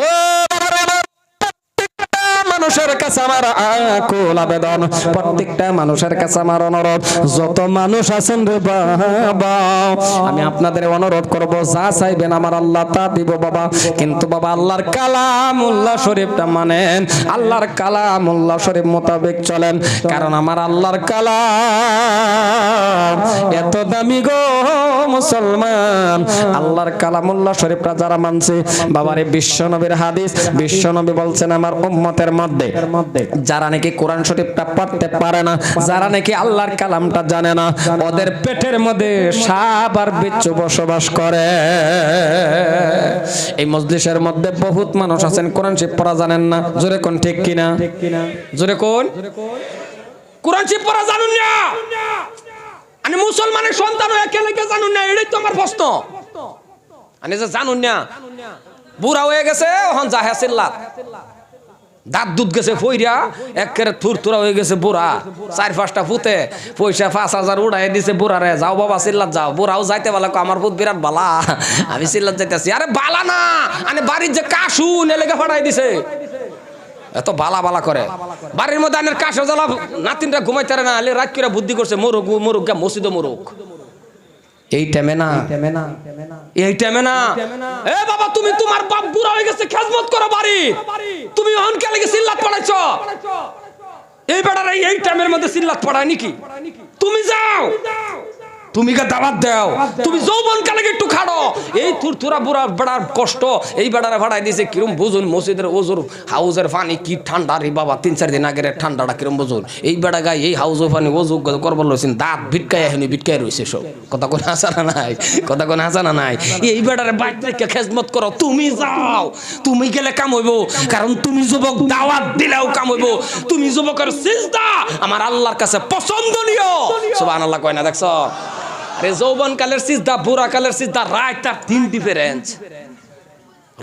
মানুষের কাছে আমার আকুল আবেদন, প্রত্যেকটা মানুষের কাছে আমার অনুরোধ, যত মানুষ আছেন রে বাবা, আমি আপনাদের অনুরোধ করব যা চাইবেন আমার আল্লাহ তা দিব বাবা, কিন্তু বাবা আল্লাহর কালামুল্লাহ শরীফটা মানেন, আল্লাহর কালামুল্লাহ শরীফ মোতাবেক চলেন, কারণ আমার আল্লাহর কালাম এত দামি গো মুসলমান। আল্লাহর কালামুল্লাহ শরীফটা যারা মানছে বাবারে, বিশ্ব নবীর হাদিস, বিশ্ব নবী বলছেন আমার উম্মতের মধ্যে যারা নাকি কোরআন শরীফটা পড়তে পারে না, যারা নাকি আল্লাহর কালামটা জানে না, ওদের পেটের মধ্যে সাপ আর বিচ্ছু বসবাস করে। এই মজলিসের মধ্যে বহুত মানুষ আছেন কোরআন শরীফ পড়া জানেন না, জোরে কোন ঠিক কিনা? জোরে কোন? কোরআন শরীফ পড়া জানুন না, আমি মুসলমানের সন্তান হয়ে কে লেগে জানুন না, এটাই তো আমার প্রশ্ন। আমি যে জানুন না, বুড়া হয়ে গেছে ওখান জাহে চিল্লাত, দাঁত দুধ গেছে ফইরা একেবারে থুরথুরা হয়ে গেছে বুড়া, 4-5টা ফুতে পয়সা 5,000 উড়াই দিছে বুড়া রে, যাও বাবা চিল্লাত যাও। বুড়াও যাইতে বলে আমার ফুট বিরাট বালা, আমি চিল্লাত যাইতেছি। আরে বালা না, আনে বাড়ির যে কাশু নেলেগে ফাটাই দিছে, এত বালা বালা করে বাড়ির মধ্যে আনের কাশো জ্বালা, নাতিনরা ঘুমাইতে পারে না, রাত করে বুদ্ধি করছে মোরগ মোরগ গা মসজিদে মোরগ। এই টাইমে না, এই টাইমে না, এ বাবা তুমি তোমার বাপ বুড়া হয়ে গেছে, খেজমত করো বাড়ি, তুমি অহন কে লাগি সিল্লাত পড়াইছো? এই বেটারা এই টাইমের মধ্যে সিল্লাত পড়ায় নাকি? তুমি যাও, তুমি কে দাওয়াত দাও, তুমি যৌবন কালে একটু খাড়ো। এই থুরথুরা বুড়া বেড়ার কষ্ট এই বেড়ারে ভাড়াই দিয়েছে কিরম বুঝুন, মসজিদের ওজোর হাউজের পানি কি ঠান্ডা রে বাবা, 3-4 দিন আগের ঠান্ডাটা কিরম বুঝুন। এই বেড়া গায়ে এই হাউজের পানি ওজু করবার লইছেন, দাঁত ভিটকায় এখনই ভিটকায় রয়েছে সব। কথা কোন হাসানা নাই, কথা কোন হাসানা নাই। এই বেড়ারে বাইর থেকে খেজমত করো, তুমি যাও, তুমি গেলে কাম হইব, কারণ তুমি যুবক দাওয়াত দিলেও কাম হইব, তুমি যুবকের সিজদা আমার আল্লাহর কাছে পছন্দনীয়। সুবহানাল্লাহ কয় না? দেখছো? আরে যৌবন কালের সিজদা বুড়া কালের সিজদা রাত আর দিন ডিফারেন্স,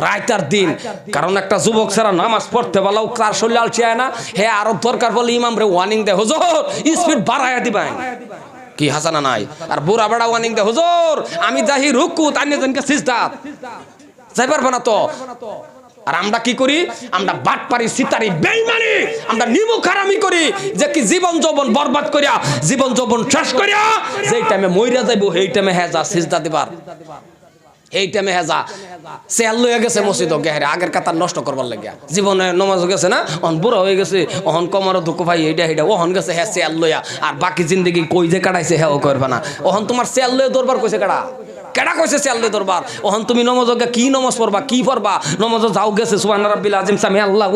রাত আর দিন। কারণ একটা যুবক ছাড়া নামাজ পড়তে বলাও কার শরীর আলসি হয় না, হে আরো দরকার বলে ইমাম রে ওয়ার্নিং দেয়, হুজুর স্পিড বাড়াইয়া দিবেন, কি হাসানা নাই? আর বুড়া বেড়া ওয়ার্নিং দেয়, হুজুর আমি যাহি রুকু তাইনে জনকে সিজদা যাই পারবে না তো। আর আমরা কি করি? আমরা বাটপারি সিতারি বেঈমানি, আমরা নিমুখারামি করি, যে কি জীবন যৌবন বরবাদ করিয়া, জীবন যৌবন শেষ করিয়া যেই টাইমে মইরা যাইবো সেই টাইমে হেজা সিজদা দিবার, এই টাইমে হেজা সেল লইয়া গেছে মসজিদ গেহারে আগের কাতার নষ্ট করবার লাগিয়া, জীবনে নমাজ গেছে না, অহন বুড়া হয়ে গেছে, অহন কমর দুঃখ ভাই এইটা এইটা ওহন গেছে হ্যাঁ সেল লইয়া, আর বাকি জিন্দগি কই যে কাটাইছে হ্যাঁ করবে না। ওহন তোমার সেল লইয়া দরবার কইছে কাটা, কেডা কইছে সেল দরবার? ওহন তুমি নমাজ কি নমাজ পড়বা, কি পড়বা? নমাজ যাও গেছে সুবহান রাব্বিল আযীম সামি আল্লাহ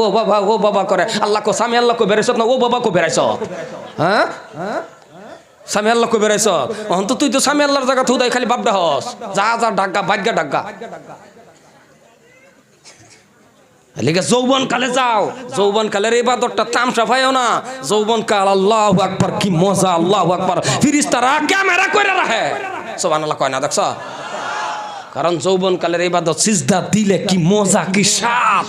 ও বাবা করে, আল্লাহ কো সামি আল্লাহ কো বেরাইছ না ও বাবা কো বেরাইছ, হ্যাঁ সামি আল্লাহ কো বেরাইছ। ওহন তো তুই তো সামি আল্লাহর জায়গা থুদাই খালি বাপ দেহস, যা যা ডাক্কা ভাগ্যা ডাক্কা। লিখে যৌবন কালে যাও, যৌবন কালের ইবাদতটা তামসা পাইও না। যৌবন কাল আল্লাহু আকবার, কি মজা, আল্লাহু আকবার, ফেরেশতারা ক্যামেরা কইরা রাখে, সুবহানাল্লাহ কয় না, দেখছ? কারণ যৌবন কালের ইবাদত সিজদা দিলে কি মজা, কি স্বাদ।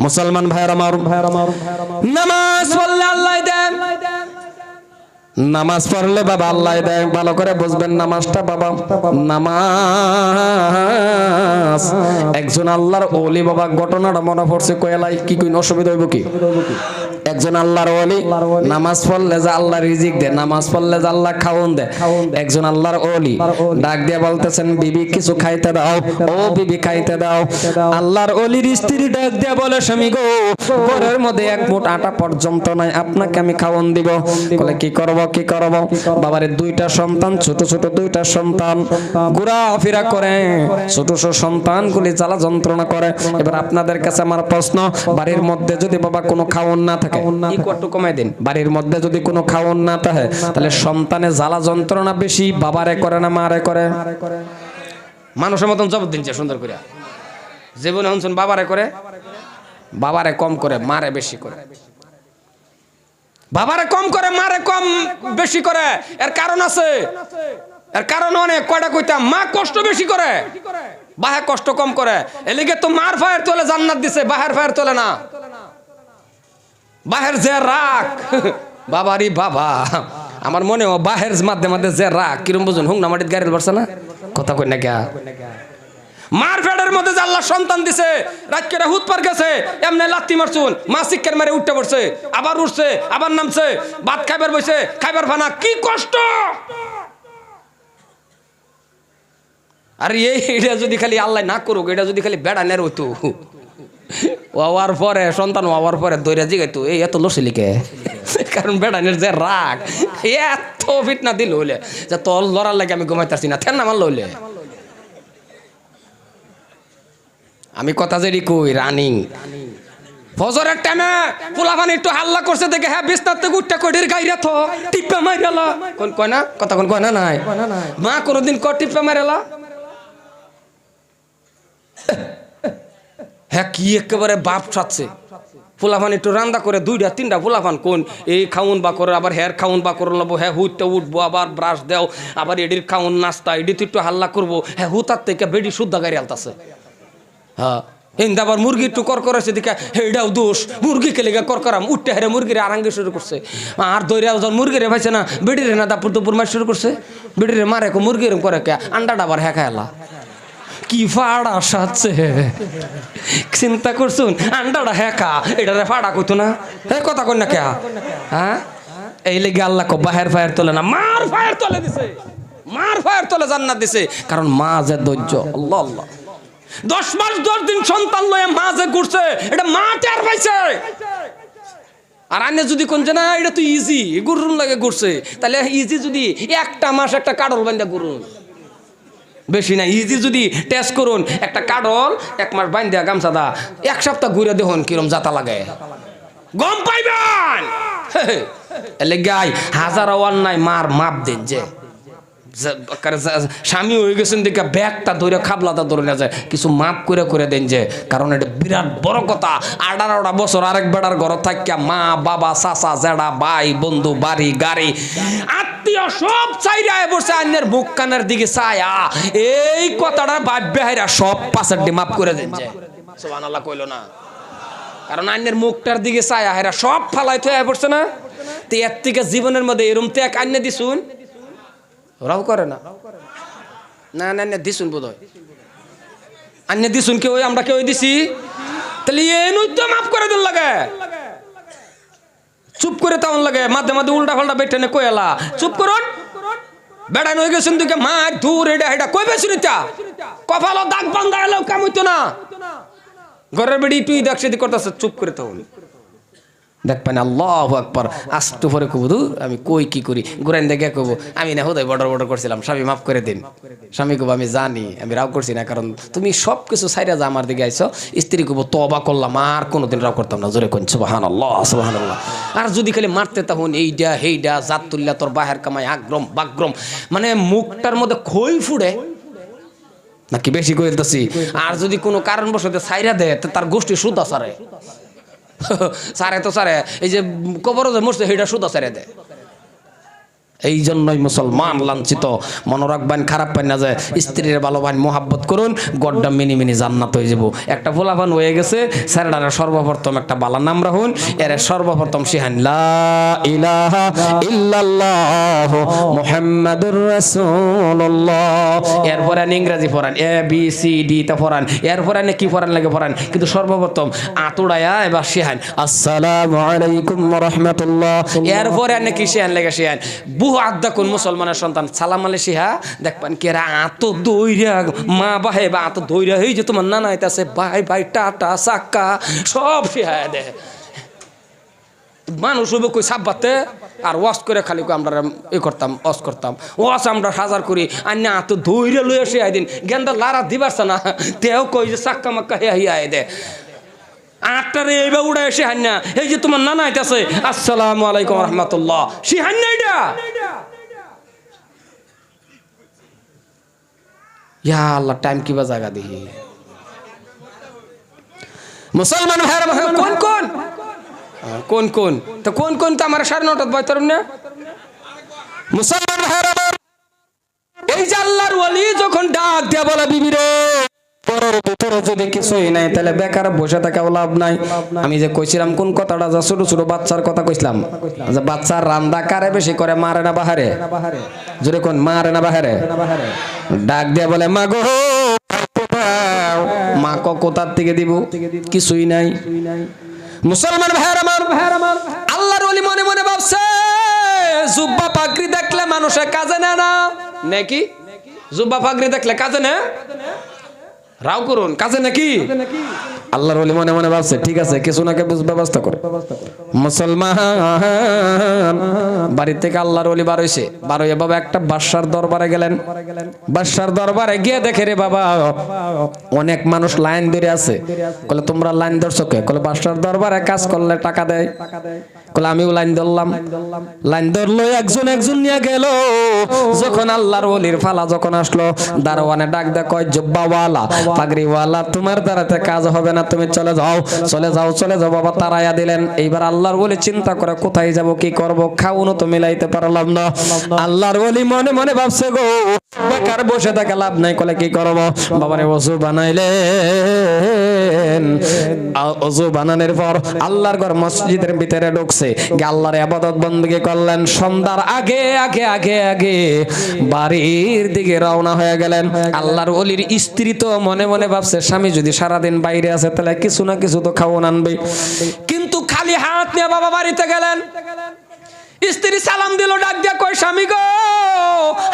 মুসলমান ভাইরা আমার, নামাজ পড়লে আল্লাহ দেন, নামাজ পড়লে বাবা আল্লাহ দেয়। ভালো করে বুঝবেন নামাজটা বাবা, নামাজ একজন আল্লাহর ওলি বাবা। ঘটনাটা মনে পড়ছে কয়লাই, কি কই অসুবিধা হইব কি? একজন আল্লাহর ওলি নামাজ পড়লে যে আল্লাহ রিজিক দেয়, নামাজ পড়লে যে আল্লাহ খাওন দেয়। একজন আল্লাহর ওলি ডাক দিয়ে বলতেছেন, বিবি কিছু খাইতে দাও, ও বিবি খাইতে দাও। আল্লাহর ওলির স্ত্রী ডাক দিয়ে বলে, স্বামী গো, ঘরের মধ্যে এক মুঠ আটা পর্যন্ত নাই, আপনাকে আমি খাওন দিব। বলে কি করব, কি করব? বাবারে দুইটা সন্তান, ছোট ছোট দুইটা সন্তান ঘোরাফেরা করে, ছোট ছোট সন্তানগুলি জ্বালা যন্ত্রণা করে। এবার আপনাদের কাছে আমার প্রশ্ন, বাড়ির মধ্যে যদি বাবা কোনো খাওন না থাকে, একটু কমাই দিন, বাড়ির মধ্যে যদি কোনো খাওন না থাকে, তাহলে সন্তানের জ্বালা যন্ত্রণা বেশি বাবারে করে না মারে করে? মানুষের মতন জবাব দিন সুন্দর করে। জীবনে শুনছেন বাবারে করে, বাবারে কম করে, মারে বেশি করে। বাবারে কম করে, মারে কম বেশি করে। এর কারণ আছে, এর কারণ অনেক। কয়টা কইতাম, মা কষ্ট বেশি করে, বাহে কষ্ট কম করে। এলিগে তো মার ফায়ের তোলে জান্নাত দিছে, বাহের ফায়ের তোলে না। বাহের যে রাগ, বাবারি বাবা, আমার মনে হয় বাহের মাঝে মাঝে যে রাগ কিরম বুঝুন, হুং না মাটির গাড়ি বসছে না, কথা কই না গা। মার ফেডের মধ্যে যে আল্লাহ সন্তান দিছে, রাত করে হুত পার গেছে, এমনি লাত্তি মারছুন, মা শিক্ষার মেরে উঠতে পড়ছে, আবার উঠছে, আবার নামছে, ভাত খাইবার বসে, খাইবার ফানা, কি কষ্ট। আর এইটা যদি খালি আল্লাহ না করুক, এটা যদি খালি বেড়া নের হইতো, হওয়ার পরে সন্তান হওয়ার পরে দৈরা জিগাইতো, এই এত লসিলিকে, কারণ বেড়ানের যে রাগ, এত ফিটনা দিল হইলে যে তোর লড়ার লাগে আমি ঘুমাইতেছি না, থেন আমার লইলে। আমি কথা যে কই, রানিং ফজরের টাইমে পোলাপানি একটু হাল্লা করছে দেখে, হ্যাঁ বিস্তার থেকে উঠতে কইর গাইরা থ টিপা মাইরালা, কোন কয় না, কথা কোন কয় না, নাই মা কোনদিন ক টিপা মাইরালা। হ্যাঁ কি একেবারে বাপ ছাড়ছে, পোলাপান একটু রান্না করে, দুইটা তিনটা পোলাপান কোন এই খাউন বা করে, আবার হ্যার খাউন বা করে নেবো, হ্যাঁ হুইটটা উঠবো, আবার ব্রাশ দেও, আবার এডির খাউন নাস্তা, এডি তো একটু হাল্লা করবো, হ্যাঁ হুতার থেকে বেডি শুদ্ধা গাড়ি আলতাছে। হ্যাঁ হিন্দা আবার মুরগি একটু কর করেছে দিকে, এইটাও দোষ, মুরগি খেলে কর করাম, উঠতে হেরে মুরগির আরাঙ্গে শুরু করছে। আর দৈরা মুরগিরে ভাইছে না, বেডিরে না দাপুর দুপুর মার শুরু করছে, বেডিরে মারে মুরগির করে কে, আন্ডাটা আবার হ্যাঁ খাইলা। কি ফাড়া সাজছে, চিন্তা করছুন, আন্ডাটা হ্যাঁ এটা ফাড়া কইতো না, হ্যাঁ কথা কই না কে। হ্যাঁ এই লেগে আল্লাহ কো বাহের ফায়ার তোলে না, মার ফায়ার তোলে দিছে, মার ফায়ার তোলে জান্নাত দিছে। কারণ মা যে ধৈর্য, আল্লাহ আল্লাহ, 10 মাস 10 দিন সন্তান লয়ে মা যে ঘুরছে, এটা মা টের পাইছে। আর আনে যদি কোন যে না এটা তো ইজি, গুরুন লাগে ঘুরছে, তাহলে ইজি যদি একটা মাস একটা কাডল বান্ধা গুরুন, বেশি না, ইজি যদি টেস্ট করুন, একটা কাডল 1 মাস বান্ধা গামছা দা 1 সপ্তাহ ঘুরে দেখুন কিরম জাতা লাগে, গম পাইবেন। এলে গাই হাজার ওয়ান নাই, মার মাপ দেন যে স্বামী হয়ে গেছেন দেখে ব্যাগটা ধরে খাবলাটা ধরে না যায়, কিছু মাপ করে করে দেন যে, কারণ এটা বিরাট বড় কথা। 18টা বছর আরেক বেড়ার ঘর থাকিয়া মা বাবা চাচা জেডা ভাই বন্ধু বাড়ি গাড়ি আত্মীয় সব চাইরা বসে আন্যের মুখ কানের দিকে চায়া এই কথাটা ভাববে হাইরা সব পাশের দিয়ে মাপ করে দেন যে, সুবহানাল্লাহ কইলো না, কারণ আন্যের মুখটার দিকে চায়া হাইরা সব ফালাই থয়ে পড়ছে না। তো এর থেকে জীবনের মধ্যে এরম ত্যাগ আন্যে দিছুন, ওরাও করে না, না না না দিছুন বোধ হয়, আন্যে দিছুন কেউ, আমরা কেউ দিছি, তাহলে এ নইতো মাফ করে দিন লাগে, চুপ করে তাও লাগে, মাঝে মাঝে উল্টা ফাল্টা বেটেনে কইলা, চুপ করুন, বেড়া নই গেছেন দিকে মা দূর এটা এটা কই বেশুন, এটা কপালও দাগ বান্ধা এলেও কাম হইতো না, ঘরের বেড়ি তুই দেখছি করতেছে, চুপ করে তাও দেখবেন। আল্লাহু আকবার, আস্তে পরে কব দূর আমি কই কি করি, ঘুরাইন দেখে কব আমি না হুদাই বর্ডার বর্ডার করছিলাম, স্বামী মাফ করে দিন। স্বামী কব আমি জানি আমি রাও করছি না, কারণ তুমি সব কিছু সাইরা যা আমার দিকে আইছো। স্ত্রী কব তওবা করলাম, আর কোনোদিন রাও করতাম না, জোরে কোন সুবহানাল্লাহ সুবহানাল্লাহ। আর যদি খালি মারতে তখন এইডা হেইডা জাত তুল্লা তোর বাহের কামাই আগ্রম বাগ্রম, মানে মুখটার মধ্যে খই ফুড়ে, নাকি বেশি কইতেছি? আর যদি কোনো কারণবশত ছাইরা দেয় তার গোষ্ঠী সুদা সারে সারে তো সারে, এই যে কবর যে মরছে সেটা সুদা সারে দেয়। এই জন্যই মুসলমান লাঞ্ছিত। মনে রাখবেন, খারাপ পাই না যে স্ত্রীর ভালোবান মোহাব্বত করুন, গড্ডা মিনি মিনি জান্নাত হয়ে যাব। একটা ফোলাফান হয়ে গেছে, স্যারডারে সর্বপ্রথম একটা বালা নাম রাখুন, এর সর্বপ্রথম শিহান লা ইলাহা ইল্লাল্লাহ মুহাম্মাদুর রাসূলুল্লাহ। এরপরে ইংরেজি পড়ান, এ বি সি ডি তা পড়ান, এরপরে কি পড়ান লাগে পড়ান, কিন্তু সর্বপ্রথম আতুড়ায়া এবার শিহান আসসালামু আলাইকুম ওয়া রাহমাতুল্লাহ। এরপরে কি শিহান লাগে শিহান আদা কোন মুসলমানের সন্তান সালাম আলে সিহা দেখবেন কি এরা আত দইরা মা বাহে বা আত দইরা এই যে তোমার নানা আইতাছে ভাই ভাই টাটা সাক্কা সব সিহা দে। মানুষ হইব কই সাব্বাতে আর ওয়াশ করে খালি আমরা ই করতাম, ওয়াশ করতাম, ওয়াশ আমরা হাজার করি আন্না আত দইরা লই আসি আইদিন গেন্দা লারা দিবারছে না তেও কই যে সাক্কা মাক্কা হে হিয়া দে। আটটারে এইবার উড়ে এসে হান্না এই যে তোমার নানা আইতাছে আসসালামু আলাইকুম রহমতুল্লাহ, সে হান্না এটা ইয়া আল্লাহ টাইম কিবা জায়গা দেখি। মুসলমান ভাইরা কোন কোন কোন কোন তো কোন কোন তো আমার 9:30 বয়তরম না। মুসলমান ভাইরা এই যে আল্লাহর ওলি যখন ডাক দিয়া বলে বিবি রে পরের ভিতরে যদি কিছুই নাই তাহলে বেকার বসে থাকা লাভ নাই। আমি যে কইছিলাম কোন কথাটা, যা ছোট ছোট বাচ্চার কথা কইছিলাম যে বাচ্চার রান্দা কারে বেশি করে, মারে না বাহারে? জোরে কোন মারে না বাহারে? ডাক দিয়া বলে মা গো, মা কোথার থেকে দিব? কিছুই নাই। মুসলমান ভাইয়ের আমার আল্লাহর ওলি মনে মনে ভাবছে জুব্বা পাগড়ি দেখলে মানুষের কাজে নেয় না নাকি? জুব্বা পাগড়ি দেখলে কাজে নেয়, রাও করুন কাজে নাকি? আল্লাহর ওলি মনে মনে ভাবছে ঠিক আছে কিছু নাকি ব্যবস্থা করে। মুসলমান বাড়ি থেকে আল্লাহর ওলি বার হইছে, বার হইয়া বাবা একটা বাদশার দরবারে গেলেন। বাদশার দরবারে গিয়ে দেখে রে বাবা অনেক মানুষ লাইন ধরে আছে। কলে তোমরা লাইন ধরছো কে? কলে বাদশার দরবারে কাজ করলে টাকা দেয়। কলে আমিও লাইন ধরলাম। লাইন ধরলো, একজন একজন নিয়ে গেল। যখন আল্লাহর ওলির ফালা যখন আসলো, দারোয়ানে ডাক দেয় কয় জব্বাওয়ালা পাগড়িওয়ালা তোমার দ্বারাতে কাজ হবে না, তুমি চলে যাও চলে যাও চলে যাও। বাবা তারাইয়া দিলেন। এইবার আল্লাহর ওলি চিন্তা করে কোথায় যাব, কি করব, খাওয়ানো তো মিলাইতে পারলাম না। আল্লাহর ওলি মনে মনে ভাবছে গো বেকার বসে থাকা লাভ নাই। কলে কি করব? বাবারে ওযু বানাইলেন। ওযু বানানোর পর আল্লাহর ঘর মসজিদের ভিতরে ঢুকছে, আল্লাহর ইবাদত বندگی করলেন। সন্ধ্যার আগে আগে আগে আগে বাড়ির দিকে রওনা হয়ে গেলেন। আল্লাহর ওলির স্ত্রী তো মনে মনে ভাবছে স্বামী যদি সারাদিন বাইরে আছে তাহলে কিছু না কিছু তো খাওয়ান আনবে, কিন্তু খালি হাত নিয়ে বাবা বাড়িতে গেলেন। স্ত্রী সালাম দিল, ডাক দিয়া কয় স্বামী গো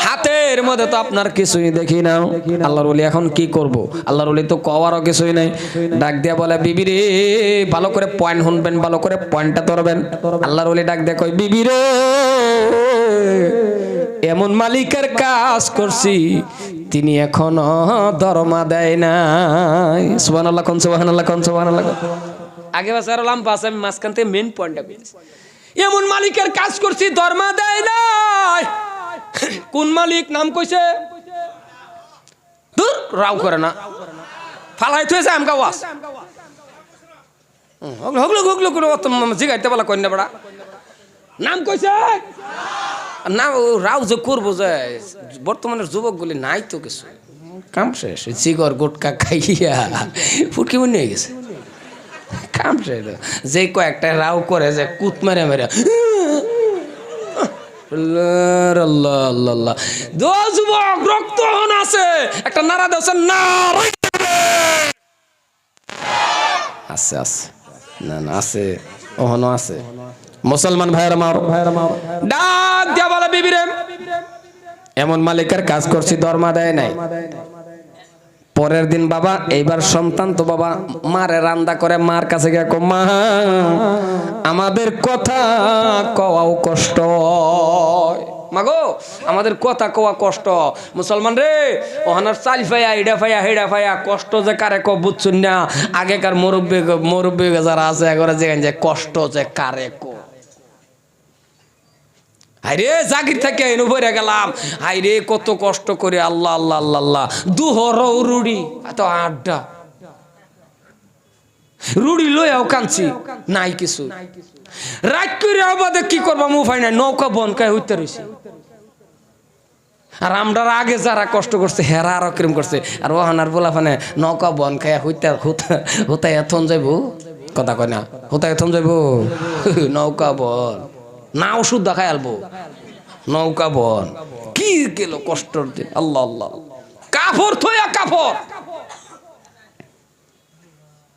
হাতের মধ্যে তো আপনার কিছুই দেখি না। আল্লাহর ওলি এখন কি করব? আল্লাহর ওলি তো কওয়ারও কিছুই নাই। ডাক দিয়া বলে বিবি রে ভালো করে পয়েন্ট শুনবেন, ভালো করে পয়েন্টটা ধরবেন। আল্লাহর ওলি ডাক দিয়া কয় বিবি রে এমন মালিকের কাজ করছি তিনি এখনো দরমা দেয় নাই। সুবহানাল্লাহ কোন সুবহানাল্লাহ কোন সুবহানাল্লাহ। আগে বাসার লাম্পা আছে, আমি মাঝখান থেকে মেন পয়েন্টটা বলছি। এমন মালিকের কাজ করছি দরমা দেয় নাই। কোন মালিক নাম কইছে? দূর রাও করে না, ফালাই থইছে আমকা ওয়াস হগলো হগলো করে অত জিগাইতে বলা কইনা বড়া নাম কইছে না। রাও যে করবো যে বর্তমানের যুবকগুলি নাই তো কিছু, কাম শেষ, সিগর গুটকা খাইয়া ফুটকি মনে হয়ে গেছে। কাম শেষ, যে কয়েকটা রাও করে যে কুত মেরে মেরে যুবক রক্তহীন আছে একটা নারা দেওয়া না আছে আছে না না আছে ওহনো আছে। মুসলমান ভাইয়ের আমার ডাক দিয়া বলে বিবি রে এমন মালিকের কাজ করছি দরমা দেয় নাই। পরের দিন বাবা এইবার সন্তান তো বাবা মারে রান্দা করে, মার কাছে গিয়ে কো মা আমাদের কথা কওয়াও কষ্ট, মাগো আমাদের কথা কোয়া কষ্ট। মুসলমান রে ওহানার চাল ফাইয়া ইডা ফাইয়া হেডা ফাইয়া কষ্ট যে কারে কো বুঝছুন না। আগেকার মুরব্বী যারা আছে এগরে যেখানে যে কষ্ট যে কারে কো। হাইরে জাগির থেকে এনে ভরে গেলাম, হাইরে কত কষ্ট করে আল্লাহ আল্লাহ আল্লাহ আল্লাহ দুহর রুড়ি এত আড্ডা রুড়ি লইয়াও কাঁদছি নাই কিছু। রাত করে আবাদে কি করবা মুফাই নাই, নৌকা বনকায় হইতে রয়েছে। আর আমরা আগে যারা কষ্ট করছে হেরা আরো কিরম করছে, আর ওহানার বলা ফানে নৌকা বন খাইয়া হইতে এথন যাইব, কথা কয় না হইতে এথন যাইব নৌকা বন না ওষুধ দেখাই আলবো নৌকা বন কি গেল কষ্টর দিন। আল্লাহ আল্লাহ কাপড় থইয়া কাপড়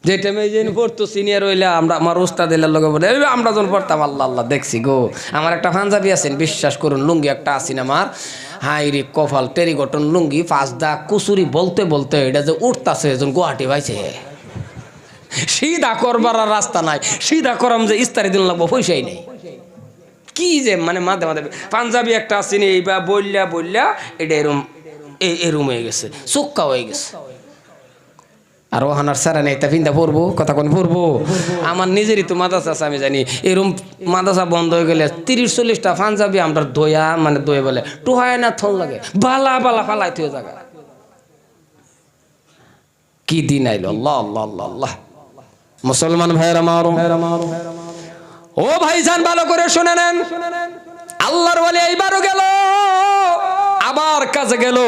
যে টাইমে যে পড়তো সিনিয়র হইলে আমরা আমার ওস্তাদ এলার লগে বলে আমরা যখন পড়তাম আল্লাহ আল্লাহ দেখছি গো। আমার একটা পাঞ্জাবি আছেন বিশ্বাস করুন, লুঙ্গি একটা আসিন আমার, হাই রে কপাল টেরিকটন লুঙ্গি ফাঁসদা কুচুরি বলতে বলতে এটা যে উঠতাছে যখন গুয়াহাটি পাইছে, সিধা করবার আর রাস্তা নাই, সিধা করাম যে ইস্তারি দিন লাগবো পয়সাই নেই। কি যে মানে মাঝে মাঝে পাঞ্জাবি একটা আসিনি এইবার বললা বললা এটা এরম হয়ে গেছে, চোক্কা হয়ে গেছে। আর ওহানার সারা নেই তা ফিন্দা পড়বো, কথা কোন পড়বো। আমার নিজেরই তো মাদ্রাসা আছে আমি জানি, এরম মাদ্রাসা বন্ধ হয়ে গেলে 30-40টা পাঞ্জাবি আমরা দয়া মানে দয়ে বলে টুহায় না থন লাগে বালা বালা ফালাই থয়ে জায়গা। কি দিন আইলো আল্লাহ আল্লাহ আল্লাহ আল্লাহ। মুসলমান ভাইরা মারো ও ভাইজান ভালো করে শুনে নেন, আল্লাহর ওয়ালি এইবারও গেল আবার কাজে গেল।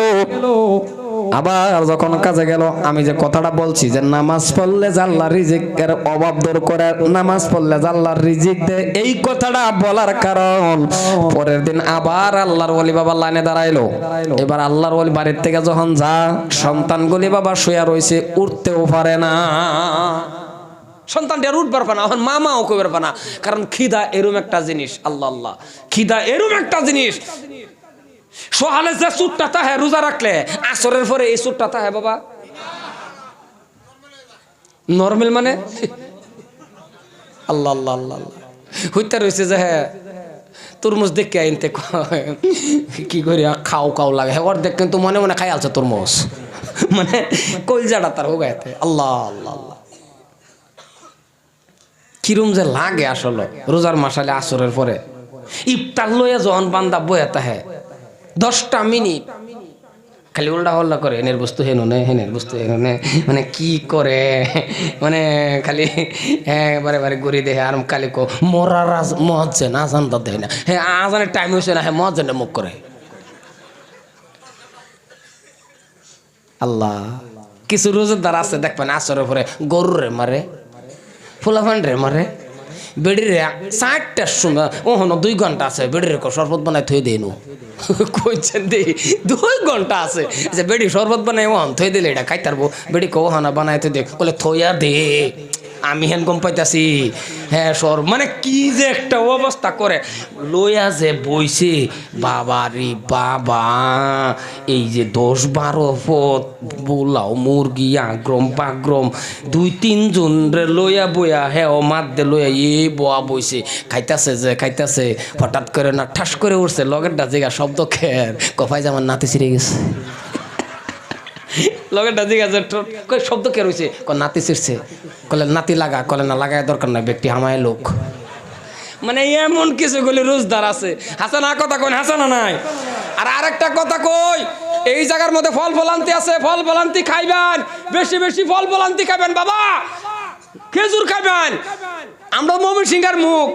আবার যখন কাজে গেল আমি যে কথাটা বলছি যে নামাজ পড়লে আল্লাহর রিজিকের অভাব দূর করে, নামাজ পড়লে আল্লাহর রিজিক দেয়, এই কথাটা বলার কারণ পরের দিন আবার আল্লাহর ওয়ালি বাবা লাইনে দাঁড়াইলো। এবার আল্লাহর ওয়ালি বাড়ির থেকে যখন যা সন্তানগুলি বাবা শুয়া রয়েছে উঠতেও পারে না, সন্তানটা উঠবার পানা, এখন মামাও কইবার পানা, কারণ খিদা এরম একটা জিনিস। আল্লাহ আল্লাহ খিদা এরম একটা জিনিস, সকালে যে চুটটা তাহে রোজা রাখলে আসরের পরে এই চুটটা তাহে বাবা নরমাল মানে আল্লাহ আল্লাহ আল্লাহ হইতে রয়েছে যে হ্যাঁ তরমুজ দেখে আইনতে কি করি খাও খাও লাগে, ওর দেখ কিন্তু মনে মনে খাই আলছে তরমুজ, মানে কলজাটা তার হো গাইতে। আল্লাহ আল্লাহ আল্লাহ কিরম যে লাগে আসলে রোজার মাসালে আসরের পরে ইফতার লইয়া যখন বান্দা বয়া তাহে 10টা মিনিট খালি উল্টা হল্লা করে, হেনের বস্তু হেনুনে হেনের বস্তু হেনুনে, মানে কি করে মানে খালি হ্যাঁ বারে বারে ঘুরি দেখে আর কালি কো মরার মহাজেন আজান তো দেয় না, হ্যাঁ আজানের টাইম হয়েছে না, হ্যাঁ মহাজেনটা মুখ করে। আল্লাহ কিছু রোজাদার আছে দেখবেন আসরের পরে গরুরে মারে, ফুলাফান রে মারে, বেড়িরে 60টার সময় ওহনো 2 ঘন্টা আছে বেড়িরে শরবত বানায় থই দেনু কইছেন দি 2 ঘন্টা আছে যে বেড়ি শরবত বানায় ওহন থই দিলে এটা খাইতারবো, বেড়ি কহানা বানায় থই দে বলে থইয়া দে আমি হেন গম পাইতাছি। হ্যাঁ সর মানে কি যে একটা অবস্থা করে লইয়া যে বইছে বাবা রে বাবা, এই যে 10-12 পথ পোলাও মুরগি আগ্রম পাগ্রম 2-3 জন রে লইয়া বইয়া হ্যাঁ ও মাদ্দে লইয়া এই বোয়া বইছে খাইতাছে যে খাইতাছে, হঠাৎ করে না ঠাস করে উঠছে লগেরটা জায়গা শব্দ খের কফাই জামার নাতি ছিঁড়ে গেছে, লগেরটা জিজ্ঞাসা কই শব্দ কে রয়েছে, নাতি ছিঁড়ছে, কলে নাতি লাগা, কলে না লাগায় দরকার নাই ব্যক্তি হামায় লোক, মানে এমন কিছু গুলি রোজদার আছে। হাসানা কথা কই হাসানা নাই। আর আরেকটা কথা কই, এই জায়গার মধ্যে ফল ফলান্তি আছে, ফল ফলান্তি খাইবেন, বেশি বেশি ফল ফলান্তি খাবেন বাবা, খেজুর খাবেন। আমরা মমিন সিংহার মুখ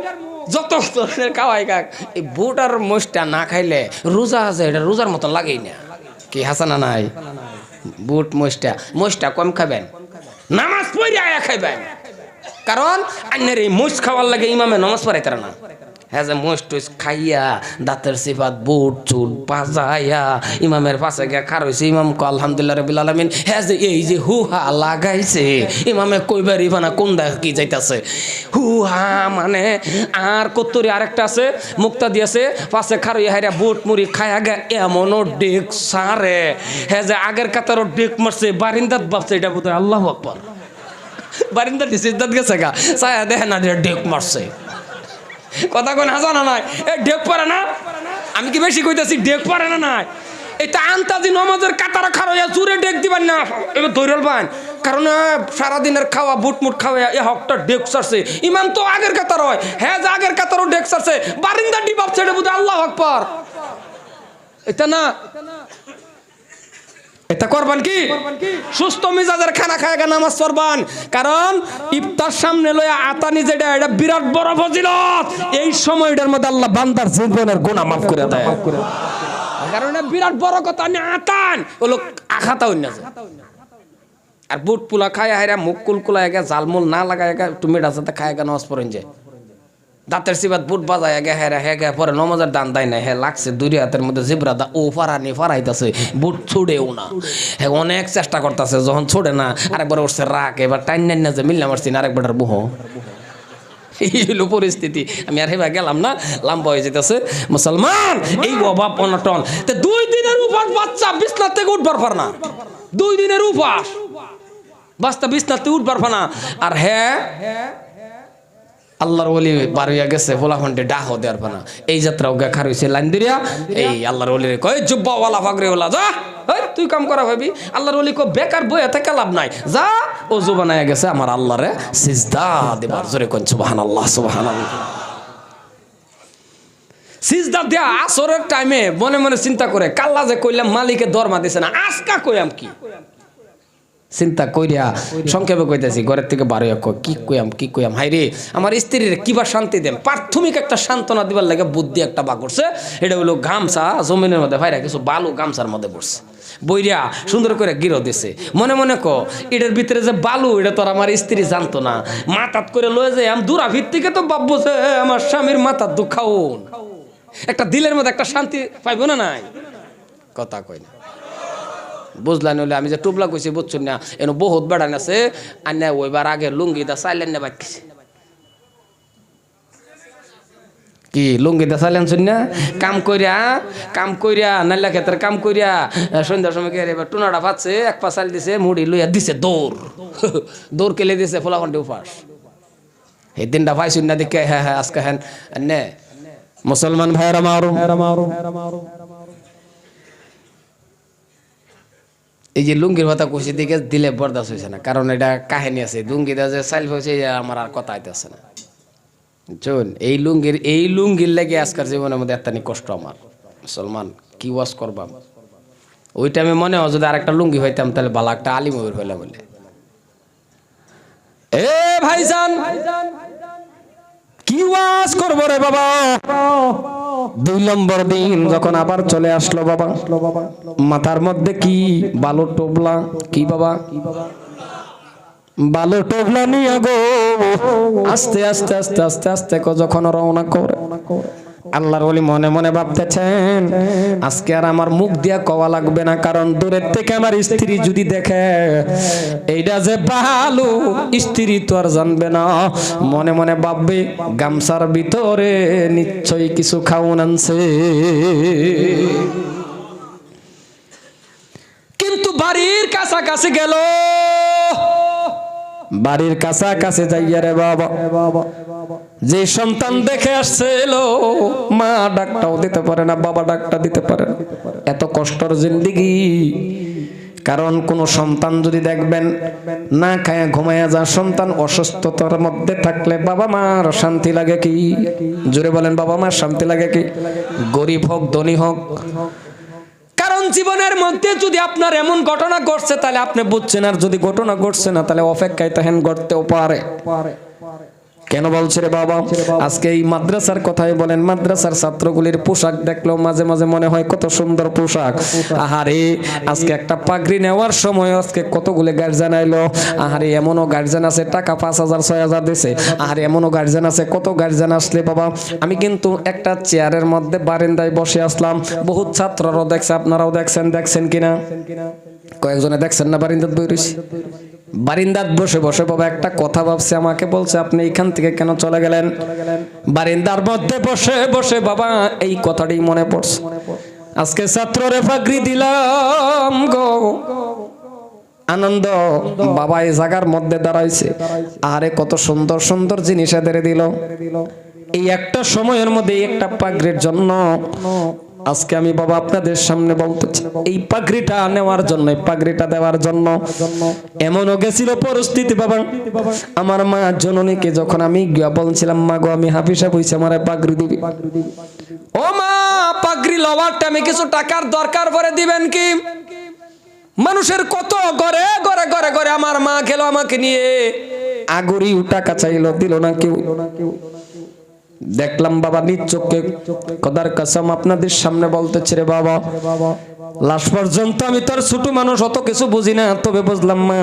যত ধরনের খাওয়াই খাক, এই বুট আর মোষটা না খাইলে রোজা আছে এটা রোজার মতো লাগেই না। কি হাসানা নাই? বুট মোষটা কম খাবেন, নামাজ পড়ে আয়া খাইবেন, কারণ আন্যের এই মোষ খাওয়ার লাগে ইমামে নামাজ পড়াইতে না। হ্যাঁ যে মোষ টোষ খাইয়া দাঁতের সিফাত বুট চুট বাজাইয়া ইমামের পাশে গিয়া খার হয়েছে, ইমাম কো আলহামদুলিল্লাহ রাব্বিল আলামিন। হ্যাঁ যে এই যে হুহা লাগাইছে ইমামে কইবার ইবানা কোন দা কি যাইতাছে হুহা মানে। আর কত্তরি আরেকটা আছে মুক্তা দিয়েছে পাশে খার হইয়া হাইরা বুট মুড়ি খাইয়া গা এমনও ডেক সারে, হ্যাঁ যে আগের কাতারও ডেক মারছে বারিন্দাত ভাবছে এটা বোধ হয় আল্লাহু আকবার, বারিন্দাত সিজদাত গেছে গা ছায়া দেখে না ডেক মারছে। কথা কোন হাসানা নাই, এই ডেক পারে না, আমি কি বেশি কইতাছি ডেক পারে না নাই, এটা আন্তাজি নমাজের কাতার খার হইয়া জুরে ডেক দিবেন না, এবার ধৈরল পান কারণ সারাদিনের খাওয়া বুটমুট খাওয়া এ হকটা ডেক সারছে। ইমাম তো আগের কাতার হয়, হ্যাঁ যে আগের কাতারও ডেক সারছে, বারিন্দা ডিবাব ছেড়ে বুঝে আল্লাহু আকবার। এটা না, এটা করবেন কি সুস্থ মিজাজের খানা খায় নামাজ পড়বান। কারণ ইফতার সামনে লইয়া আতানি যেটা, এটা বিরাট বড় ফজিলত। এই সময়টার মধ্যে আল্লাহ বান্দার জীবনের গুনাহ মাফ করে দেয়। কারণ এটা বিরাট বড় কথা। আতান ওলো আখাতা হইন না, আর বুট পুলা খায় হাইরা মুখ কুলকুলা একা জালমুল না লাগায় একা তুমি রাজাতে খায় একা নামাজ পড়েন যায়, দাঁতের সিবাত বুট বাজায় এগে হেরা হেগে পরে নমাজের দান দেয় না, হে লাগছে দুই হাতের মধ্যে জিব্রা দা ও ফারানি ফারাইতেছে, বুট ছুড়েও না, হ্যাঁ অনেক চেষ্টা করতেছে, যখন ছুড়ে না আরেকবার উঠছে রাগ, এবার টাইন নাইন না যে মিললাম মারছি না আরেকবার বুহ। এই হলো পরিস্থিতি। আমি আর হেবা গেলাম না, লম্বা হয়ে যেতেছে মুসলমান। এই অভাব অনটন 2 দিনের উপাস, বাচ্চা বিছনা থেকে উঠবার পার না, 2 দিনের উপাস বাচ্চা বিছনা থেকে উঠবার পার না। আর হ্যাঁ আল্লাহর ওলি বাড়িয়া গেছে ফোলাফন্ডে ডাহ দেওয়ার পানা, এই যাত্রা ওগা খার হইছে লাইন দিরিয়া। এই আল্লাহর ওলির কয় জুব্বাওয়ালা ফাগরিওয়ালা যা, তুই কাম করা ভাবি। আল্লাহর ওলি কয় বেকার বইয়া থেকে লাভ নাই, যা ওযু বানায়া গেছে আমার আল্লাহরে সিজদা দেবার। জোরে কোন সুবহানাল্লাহ সুবহানাল্লাহ। সিজদা দেয়া আসরের টাইমে মনে মনে চিন্তা করে, কাল্লা যে কইলাম মালিকে দরমা দিছে না, আজকা কইয়াম কি চিন্তা কইরা সংক্ষেপে কইতেছি, ঘরের থেকে বারো কি কইয়াম হাই রে আমার স্ত্রীর কিবা শান্তি দেন। প্রাথমিক একটা সান্ত্বনা দিবার লাগে বুদ্ধি একটা বা করছে, এটা হলো গামছা জমিনের মধ্যে ভাইরা কিছু বালু গামছার মধ্যে পড়ছে, বইরা সুন্দর করে গিরো দিছে। মনে মনে এটার ভিতরে যে বালু, এটা তো আমার স্ত্রী জানতো না, মাথাত করে লয়ে যায় আম দূরা ভিত্তিকে তো ভাববো যে আমার স্বামীর মাথার দুঃখ খাওন, একটা দিলের মধ্যে একটা শান্তি পাইব না। নাই কথা কই না, বুঝলেন? হলে আমি যে টুবলা কইছি বুঝছেন না, এনে বহুত বেড়ান আছে। আন্যা ওইবার আগে লুঙ্গি দা চাইলেন না বাকি কি লুঙ্গি দা চাইলেন শুন না, কাম কইরা নাল্লা ক্ষেতের কাম কইরা সন্ধ্যার সময় কে এবার টুনাটা ফাচ্ছে, এক পা চাল দিছে, মুড়ি লইয়া দিছে দৌড় কেলে দিছে ফোলাফান্ডি উপাস। এই দিনটা পাইছুন না দেখে, হ্যাঁ হ্যাঁ আজকে হ্যাঁ নে মুসলমান ভাইরা মারুম। এই যে লুঙ্গির কথা কইছি দিকে দিলে বরদাস্ত হয়েছে না, কারণ এটা কাহিনী আছে। লুঙ্গিটা যে চাইল হয়েছে আমার আর কথা আইতেছে না। চল এই লুঙ্গির লাগে আজকাল জীবনের মধ্যে এতটানি কষ্ট আমার। মুসলমান কি ওয়াজ করবাম, ওই টাইমে মনে হয় যদি আরেকটা লুঙ্গি হইতাম তাহলে ভালো একটা আলিম হইলাম বলে। এ ভাইজান কি ওয়াজ করবো রে বাবা। 2 নম্বর দিন যখন আবার চলে আসলো বাবা, মাথার মধ্যে কি বালো টোবলা, কি বাবা বালো টোবলা নিয়ে গো আস্তে আস্তে আস্তে আস্তে আস্তে যখন রওনা করে, আল্লাহর ওলি মনে মনে ভাবতেছেন আজকে আর আমার মুখ দিয়া কওয়া লাগবে না, কারণ দূরের থেকে আমার স্ত্রী যদি দেখে এইটা যে ভালো, স্ত্রী তো আর জানবে না। মনে মনে ভাববে গামছার ভিতরে নিশ্চয়ই কিছু খাওন আনছে। কিন্তু বাড়ির কাছাকাছি গেল, বাড়ির কাছাকাছি যাইয়া রে বাবা যে সন্তান দেখে আসছিল, মা ডাকটাও দিতে পারে না, বাবা ডাকটা দিতে পারে না। এত কষ্টের জিন্দেগি। কারণ কোন সন্তান যদি দেখবেন না খায়া ঘুমায়া যা, সন্তান অসুস্থতার মধ্যে থাকলে বাবা মার শান্তি লাগে কি? জোরে বলেন, বাবা মার শান্তি লাগে কি? গরিব হোক ধনী হোক। কারণ জীবনের মধ্যে যদি আপনার এমন ঘটনা ঘটছে তাহলে আপনি বুঝছেন, আর যদি ঘটনা ঘটছে না তাহলে অপেক্ষায় তাহেন ঘটতেও পারে। কেন বলছে রে বাবা? আজকে এই মাদ্রাসার কথাই বলেন, মাদ্রাসার ছাত্রগুলির পোশাক দেখলেও মাঝে মাঝে মনে হয় কত সুন্দর পোশাক। আহারে আজকে একটা পাগড়ি নেওয়ার সময় আজকে কতগুলো গার্জিয়ান আইলো। আহারে এমনও গার্জিয়ান আছে টাকা 5,000 6,000 দিছে। আহারে এমনও গার্জিয়ান আছে, কত গার্জিয়ান আসলে বাবা। আমি কিন্তু একটা চেয়ারের মধ্যে বারান্দায় বসে আসলাম, বহুত ছাত্ররাও দেখছে, আপনারাও দেখছেন কিনা? কয়েকজনে দেখছেন না? বারান্দাত বই রইছি, বারিন্দাত বসে বসে বাবা একটা কথা ভাবছে, আমাকে বলছে আপনি এখান থেকে কেন চলে গেলেন? বারিন্দার মধ্যে বসে বসে বাবা এই কথাটি মনে পড়ছে, আজকে ছাত্ররে পাগড়ি দিলাম গো, আনন্দ বাবা এই জায়গার মধ্যে দাঁড়াইছে, আরে কত সুন্দর সুন্দর জিনিস এদের দিল। এই একটা সময়ের মধ্যে একটা পাগড়ির জন্য আজকে আমি বাবা আপনাদের সামনে বলতেছি এই পাগড়িটা নেওয়ার জন্য, এই পাগড়িটা দেওয়ার জন্য এমনও গেছিল পরিস্থিতি বাবা, আমার মা জননীকে যখন আমি গিয়া বলছিলাম মা গো আমি হাফিসা হইছি আমার পাগড়ি দিবি, ও মা পাগড়ি লওয়ার টাইমে কিছু টাকার দরকার পড়ে দিবেন কি? মানুষের কত ঘরে ঘরে ঘরে ঘরে আমার মা গেল আমাকে নিয়ে, আগরি টাকা চাইলো দিল না কেউ। দেখলাম বাবা নিজ চোখে, খোদার কসম আপনাদের সামনে বলতেছি রে বাবা, লাশ পর্যন্ত আমি তোর ছোট মানুষ অত কিছু বুঝি না, তবে বুঝলাম মা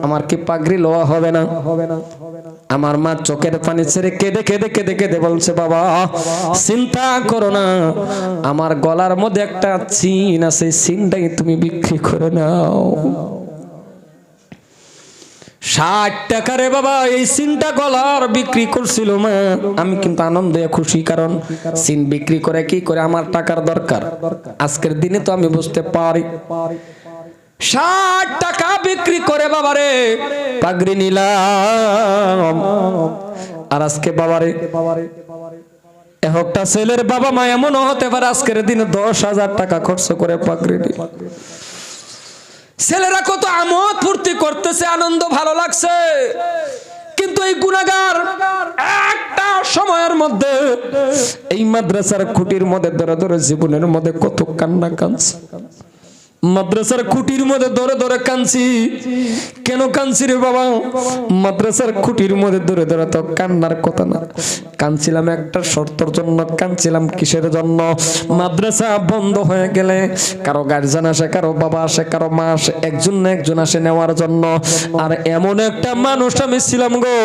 আমার কি পাগড়ি লওয়া হবে না। আমার মা চোখের পানি ছেড়ে কেঁদে কেঁদে কেঁদে কেঁদে বলছে বাবা চিন্তা করো না, আমার গলার মধ্যে একটা চিন আছে, চিনটাই তুমি বিক্রি করে নাও। 60 টাকা রে বাবা, এই সিনটা গলার বিক্রি করছিল মা। আমি কিন্তু আনন্দে খুশি, কারণ সিন বিক্রি করে কি করে আমার টাকার দরকার আজকের দিনে তো আমি বুঝতে পারি। 60 টাকা বিক্রি করে বাবারে পাগড়ি নিলাম। আর আজকে বাবারে একটা ছেলের বাবা মা এমন হতে পারে আজকের দিনে 10,000 টাকা খরচ করে পাগড়ি নিল। ছেলেরা কত আমোদ ফুর্তি করতেছে, আনন্দ ভালো লাগছে, কিন্তু এই গুনাহগার একটা সময়ের মধ্যে এই মাদ্রাসার খুঁটির মধ্যে ধরে ধরে জীবনের মধ্যে কত কান্না কাঁদছে। মাদ্রাসার খুঁটির মধ্যে ধরে ধরে কাঁদছি। কেন কাঁদছি রে বাবা? মাদ্রাসার খুঁটির মধ্যে ধরে ধরে তো কান্নার কথা না, কাঁদছিলাম একটা শর্তর জন্য। কাঁদছিলাম কিসের জন্য? মাদ্রাসা বন্ধ হয়ে গেলে কারো গার্জিয়ান আসে, কারো বাবা আসে, কারো মা আসে, একজন না একজন আসে নেওয়ার জন্য। আর এমন একটা মানুষ আমি ছিলাম গো,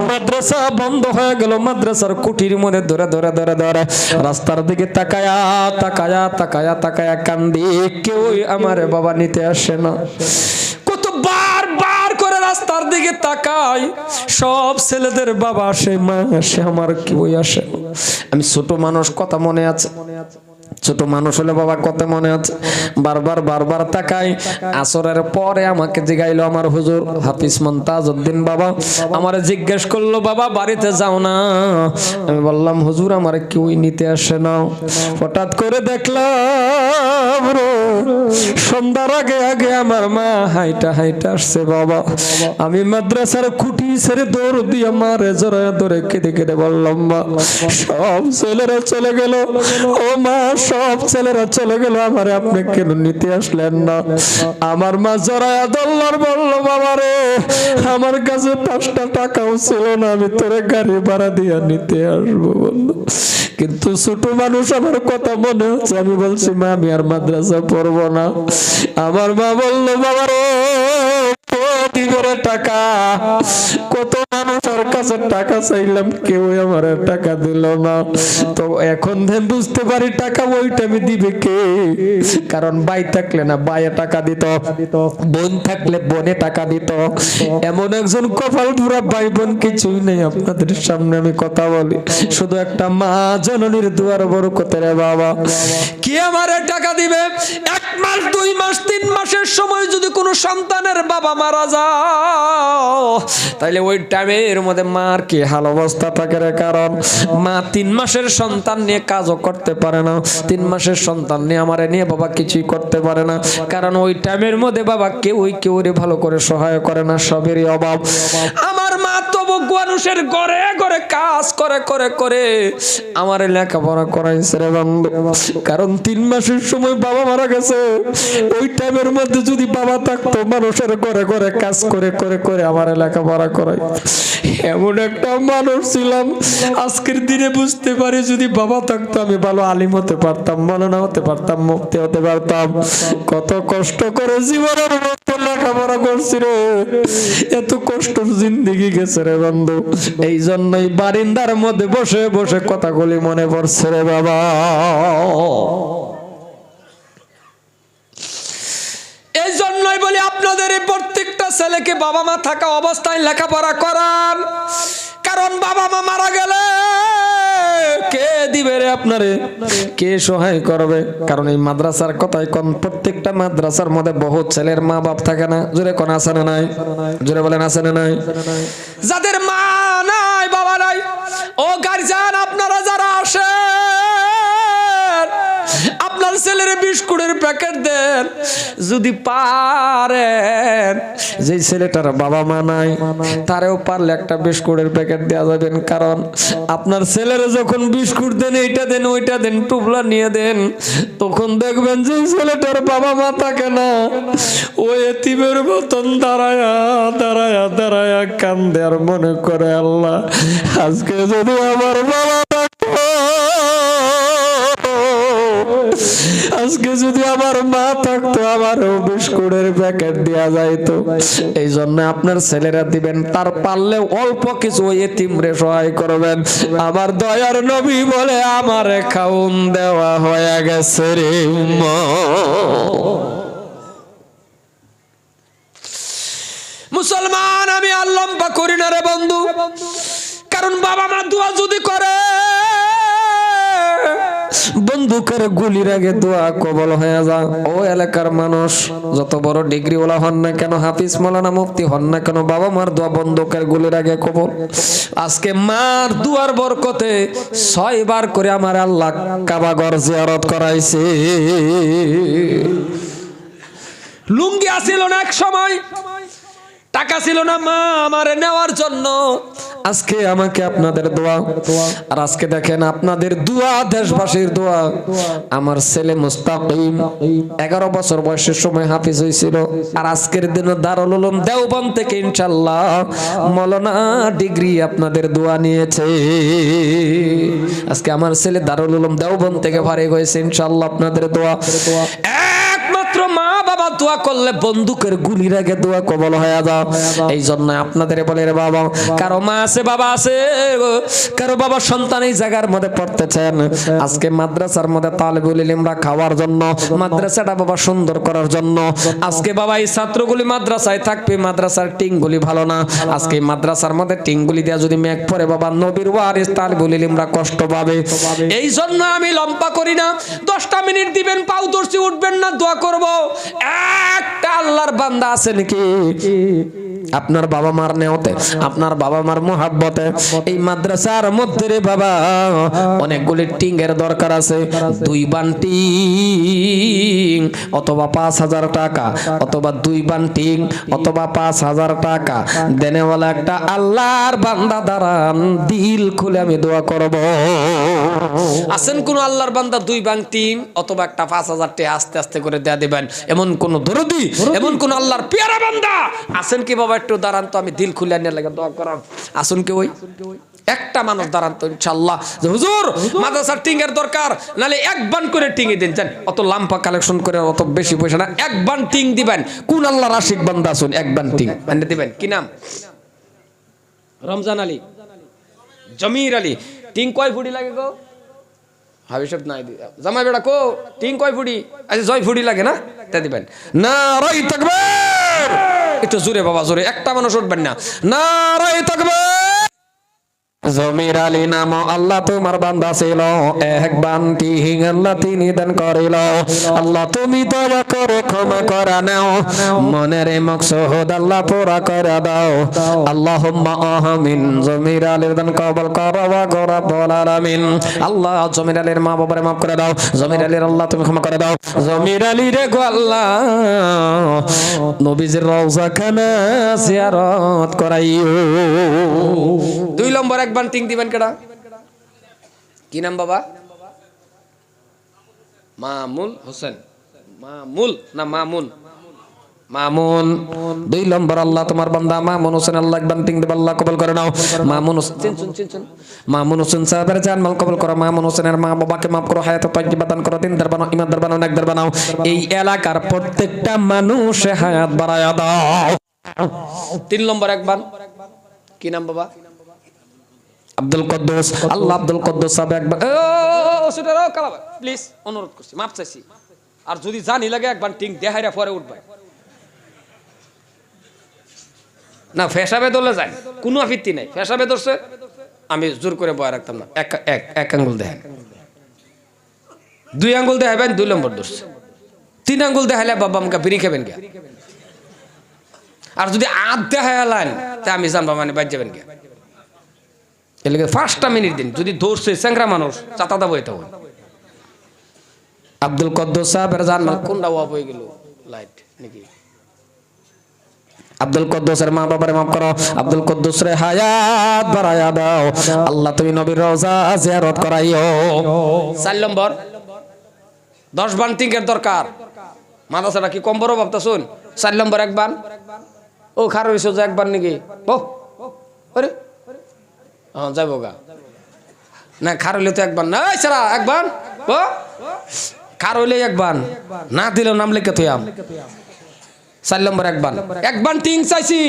মাদ্রাসা বন্ধ হয়ে গেল, মাদ্রাসার কুটির মধ্যে ধরে ধরে ধরে ধরে রাস্তার দিকে তাকায়া তাকায়া তাকায়া তাকায়া কান্দি, কেউই আমারে বাবা নিতে আসে না। কত বার বার করে রাস্তার দিকে তাকাই, সব ছেলেদের বাবা আসে, মা আসে, আমার কেউই আসে না। আমি ছোট মানুষ, কথা মনে আছে, ছোট মানুষ হলে বাবা কত মনে আছে, বারবার বারবার তাকাই। আসরের পরে আমাকে জিগাইলো আমার হুজুর হাফিজ মন্তাজউদ্দিন বাবা, আমারে জিজ্ঞেস করলো বাবা বাড়িতে যাও না? আমি বললাম হুজুর আমার কেউই নিতে আসে না। হঠাৎ করে দেখলাম সন্ধ্যার আগে আগে আমার মা হাইটা হাইটা আসছে বাবা। আমি মাদ্রাসার খুঁটি ছেড়ে দৌড় দিয়ে মারে জড়ায় ধরে কেঁদে কেঁদে বললাম মা সব ছেলেরা চলে গেল, ও মা সব ছেলেরা চলে গেল, আমারে আপনি কেন নিতে আসলেন না? আমার মা জড়ায়া দল্লার বলল বাবা রে আমার কাছে 5টা টাকাও ছিল না, আমি তোরে গাড়ি ভাড়া দিয়ে নিতে আসবো বললো। কিন্তু ছোট মানুষ আমার কথা মনে হচ্ছে, আমি বলছি মা আমি আর মাদ্রাসা পড়বো না। আমার মা বললো বাবা রে টাকা, কত মানুষের কাছে টাকা চাইলাম কেউ আমার টাকা দিল না। তো এখন বুঝতে পারি টাকা ওইটা আমি দিবে কে? কারণ ভাই থাকলে না ভাইয়ে টাকা দিত, বোন থাকলে বোনে টাকা দিত। এমন একজন কপাল পুরা ভাই বোন কিছুই নেই। আপনাদের সামনে আমি কথা বলি, শুধু একটা মা জননীর দুয়ার বরকতে রে বাবা, কি আমারে টাকা দিবে? 1 মাস 2 মাস 3 মাসের সময় যদি কোনো সন্তানের বাবা মারা যায় তাইলে ওই টাইমের মধ্যে মার কি হাল অবস্থা থাকে রে। কারণ মা 3 মাসের সন্তান নিয়ে কাজও করতে পারে না, 3 মাসের সন্তান নিয়ে আমারে নিয়ে বাবা কিছুই করতে পারে না। কারণ ওই টাইমের মধ্যে বাবা কেউ রে ভালো করে সহায় করে না, সবেরই অভাব। আমার মা তবু মানুষের ঘরে ঘরে কাজ করে করে করে আমারে লেখাপড়া করাইছে রে বন্ধু। কারণ 3 মাসের সময় বাবা মারা গেছে, ওই টাইমের মধ্যে যদি বাবা থাকতো মানুষের ঘরে ঘরে কাজ করে করে করে আমার লেখাপড়া করাই। এমন একটা মানুষ ছিলাম, আজকের দিনে বুঝতে পারি যদি বাবা থাকতো আমি ভালো আলিম হতে পারতাম, মৌলানা হতে পারতাম, মুফতি হতে পারতাম। কত কষ্ট করে জীবনের মতো লেখাপড়া করছি রে, এত কষ্টর জিন্দেগি গেছে রে বন্ধু। এই জন্যই বারিন্দার মধ্যে বসে বসে কথাগুলি মনে পড়ছে রে বাবা। এই জন্যই বলি আপনাদের এই প্রত্যেকটা ছেলেকে বাবা মা থাকা অবস্থায় লেখাপড়া করান। কারণ বাবা মা মারা গেলে কে দিবে রে আপনারে, কে সহায় করবে? কারণ এই মাদ্রাসার কথাই কোন, প্রত্যেকটা মাদ্রাসার মধ্যে বহুত ছেলের মা বাপ থাকে না? জোরে কোন আছে না নাই? জোরে বলেন আছে না নাই? যাদের মা নাই বাবা নাই, ও গার্জিয়ান আপনারা যারা আসেন আমার ছেলের বিস্কুটের প্যাকেট দেন, যদি পারেন যে ছেলেটার বাবা মা নাই তারেও পারলে একটা বিস্কুটের প্যাকেট দেওয়া যাবেন। কারণ আপনার ছেলেরা যখন বিস্কুট দেন, এইটা দেন ওইটা দেন, টুপলা নিয়ে দেন, তখন দেখবেন যে ছেলেটার বাবা মা থাকে না, ওই এতিমের মতন দাঁড়ায়া দাঁড়ায়া দাঁড়ায়া কান্দে আর মনে করে আল্লাহ আজকে যদি আমার বাবা থাকতো, আজকে যদি আমার মা থাকতো, আমারও বিস্কুটের প্যাকেট দেওয়া যাইতো। এই জন্য আপনার ছেলেরা দিবেন, তার পারলে অল্প কিছু ওই এতিমরে সহায় করবেন। আমার দয়ার নবী বলে আমারে খাউন দেওয়া হয়ে গেছে রে মা। মুসলমান আমি আর লম্বা করি না রে বন্ধু, কারণ বাবা মা দোয়া যদি করে বন্দুকের গুলির আগে দোয়া কবল হয়ে যায়। ও এলাকার মানুষ যত বড় ডিগ্রি ওলা হন না কেন, হাফিজ মাওলানা মুফতি হন না কেন, বাবা মার দোয়া বন্দুকের গুলির আগে কবল। আজকে মার দুয়ার বরকতে 6 বার করে আমার আল্লাহ কাবা ঘর জিয়ারত করাইছে। লুঙ্গি আসিল না এক সময়, টাকা ছিল না মা আমারে নেওয়ার জন্য, আজকে আমাকে আপনাদের দোয়া, আর আজকে দেখেন আপনাদের দোয়া, দেশবাসীর দোয়া, আমার ছেলে মুস্তাকিম 11 বছর বয়সের সময় হাফিজ হয়েছিল, আর আজকের দিনে দারুল উলুম দেওবন্দ থেকে ইনশাআল্লাহ মাওলানা ডিগ্রি আপনাদের দোয়া নিয়েছে। আজকে আমার ছেলে দারুল উলুম দেওবন্দ থেকে ফারিগ হয়েছে ইনশাআল্লাহ আপনাদের দোয়া। একমাত্র মা বাবা দোয়া করলে বন্দুকের গুলির আগে দোয়া কবল হয়ে যাও। এই জন্য আপনাদের বলে রে বাবা, কারো মা আছে বাবা আছে, কারো বাবা সন্তান এই জায়গার মধ্যে পড়তেছেন, আজকে মাদ্রাসার মধ্যে তালিবুল ইলমরা খাওয়ার জন্য, মাদ্রাসাটা বাবা সুন্দর করার জন্য, আজকে বাবা এই ছাত্রগুলি মাদ্রাসায় থাকবে, মাদ্রাসার টিংগুলি ভালো না, আজকে মাদ্রাসার মধ্যে টিংগুলি দেয়া যদি মেঘ পড়ে বাবা নবীর ওয়ারিস তালিবুল ইলমরা কষ্ট পাবে। এই জন্য আমি লম্বা করি না, 10টা মিনিট দিবেন, পাও দর্শি উঠবেন না, দোয়া করব। একটা আল্লাহর বান্দা আছে নাকি আপনার বাবা মার নেওতে, আপনার বাবা মার মোহাব্বতে এই মাদ্রাসার মধ্যে রে বাবা অনেকগুলি টিংয়ের দরকার আছে, 2 বান টিং অথবা 5000 টাকা, অথবা 2 বান টিং অথবা 5000 টাকা দেনেওয়ালা একটা আল্লাহর বান্দা দাঁড়ান, দিল খুলে আমি দোয়া করব। আছেন কোন আল্লাহর বান্দা 2 বান টিং অথবা একটা 5000 টাকা আস্তে আস্তে করে দেয়া দিবেন, এমন কোন দরদি, এমন কোন আল্লাহর পেয়ারা বান্দা আছেন কি বাবা? একটু দাঁড়ান তো, আমি দিল খুলে নিয়ে লাগে দোয়া করাম। আসুন কি ওই একটা মানুষ দাঁড়ান তো ইনশাআল্লাহ, যে হুজুর মাদ্রাসার টিংয়ের দরকার, নালে 1 বান করে টিঙে দিন, জান অত লাম্পা কালেকশন করে অত বেশি পয়সা না, 1 বান টিং দিবেন। কোন আল্লাহর আশিক বান্দা আসুন 1 বান টিং বানিয়ে দিবেন। কি নাম? রমজান আলী, জমির আলী। টিং কয় ফুটি লাগে গো? হাবিব নাই জামাই বেড়া কো টিং কয় ফুটি? আচ্ছা 6 ফুটি লাগে না, তা দিবেন। নারাই তাকবীর, একটু জোরে বাবা জোরে, একটা মানুষ উঠবেন না। নারাই তাকবীর। জমির আলী নাম আল্লাহ তোমার বান্দা ছিল, 1 বান টিং আল্লাহ তিনি দান করিল। আল্লাহ তুমি দয়া করে ক্ষমা করে নাও, মনের মকসুদ আল্লাহ পুরা করে দাও। আল্লাহুম্মা আমিন। জমির আলীর দান কবুল করো ওয়া রব্বুল আলামিন। আল্লাহ জমির আলীর মা বাবারে মাফ করে দাও, জমির আলীর আল্লাহ তুমি ক্ষমা করে দাও। জমির আলী রে গো আল্লাহ নবীজির রওজা খানা জিয়ারত করাইও। 2 নম্বর 1 বান টিং দিবেন কেডা? কি নাম বাবা? মামুল হোসেন। মামুল না মামুন? মামুন। 2 নম্বর আল্লাহ তোমার বান্দা মামুন হোসেন, আল্লাহ 1 বান টিং দিবেন, আল্লাহ কবুল করে নাও। মামুন হোসেন চিনছুন, মামুন হোসেন সাহেবের জান মাল কবুল করো, মামুন হোসেনের মা বাবাকে মাফ করো, হায়াতে তাইয়্যিবা দান করো, দিনদার বানাও, ইমানদার বানাও, নেকদার বানাও। এই এলাকার প্রত্যেকটা মানুষ হায়াত বাড়ায়া দাও। 3 নম্বর 1 বান। কি নাম বাবা? আব্দুল কুদ্দুস। আল্লাহ আব্দুল কুদ্দুস সাহেব একবার প্লিজ অনুরোধ করছি, মাপ চাইছি, আর যদি জানি লাগে 1 বান টিং দেখাইরা পরে উঠবে না। ফেসাবে দলে যায় কোনো আপত্তি নাই, ফেসাবে ধরছে আমি জোর করে বয়া রাখতাম না। এক আঙ্গুল দেখেন, 2 আঙ্গুল দেখাবেন, 2 নম্বর ধরছে, 3 আঙ্গুল দেখাইলে বাবা আমাকে বিড়ি খাবেন গে, আর যদি আধ দেখাইলেন তা আমি জানবা মানে বাদ যাবেন গে। এর লাগে 5টা মিনিট দিন, যদি ধরছে চ্যাংরা মানুষ চাতা দাবো এটা আব্দুল কদ্দুস সাহেবের জানমাল কোনটা ওয়াপ হয়ে গেল লাইট নাকি আব্দুল কদ্দুসের মা বাবারে মাফ করো আব্দুল কদ্দুস রে হায়াত বাড়ায়া দাও আল্লাহ তুমি নবীর রওজা জিয়ারত করাইও 4 নম্বর 10 বান টিঙ্কের দরকার মাদ্রাসাটা কি কম বড় ভাবতাছুন 4 নম্বর এক বান ও খার হইছো যে এক বান নাকি ও আরে হ্যাঁ যাবো গা না খার হইলে তো এক বান না এই ছাড়া এক বান ও খার হইলে এক বান না দিলেও নাম লিখে তুই 4 নম্বর এক বান টিং চাইছি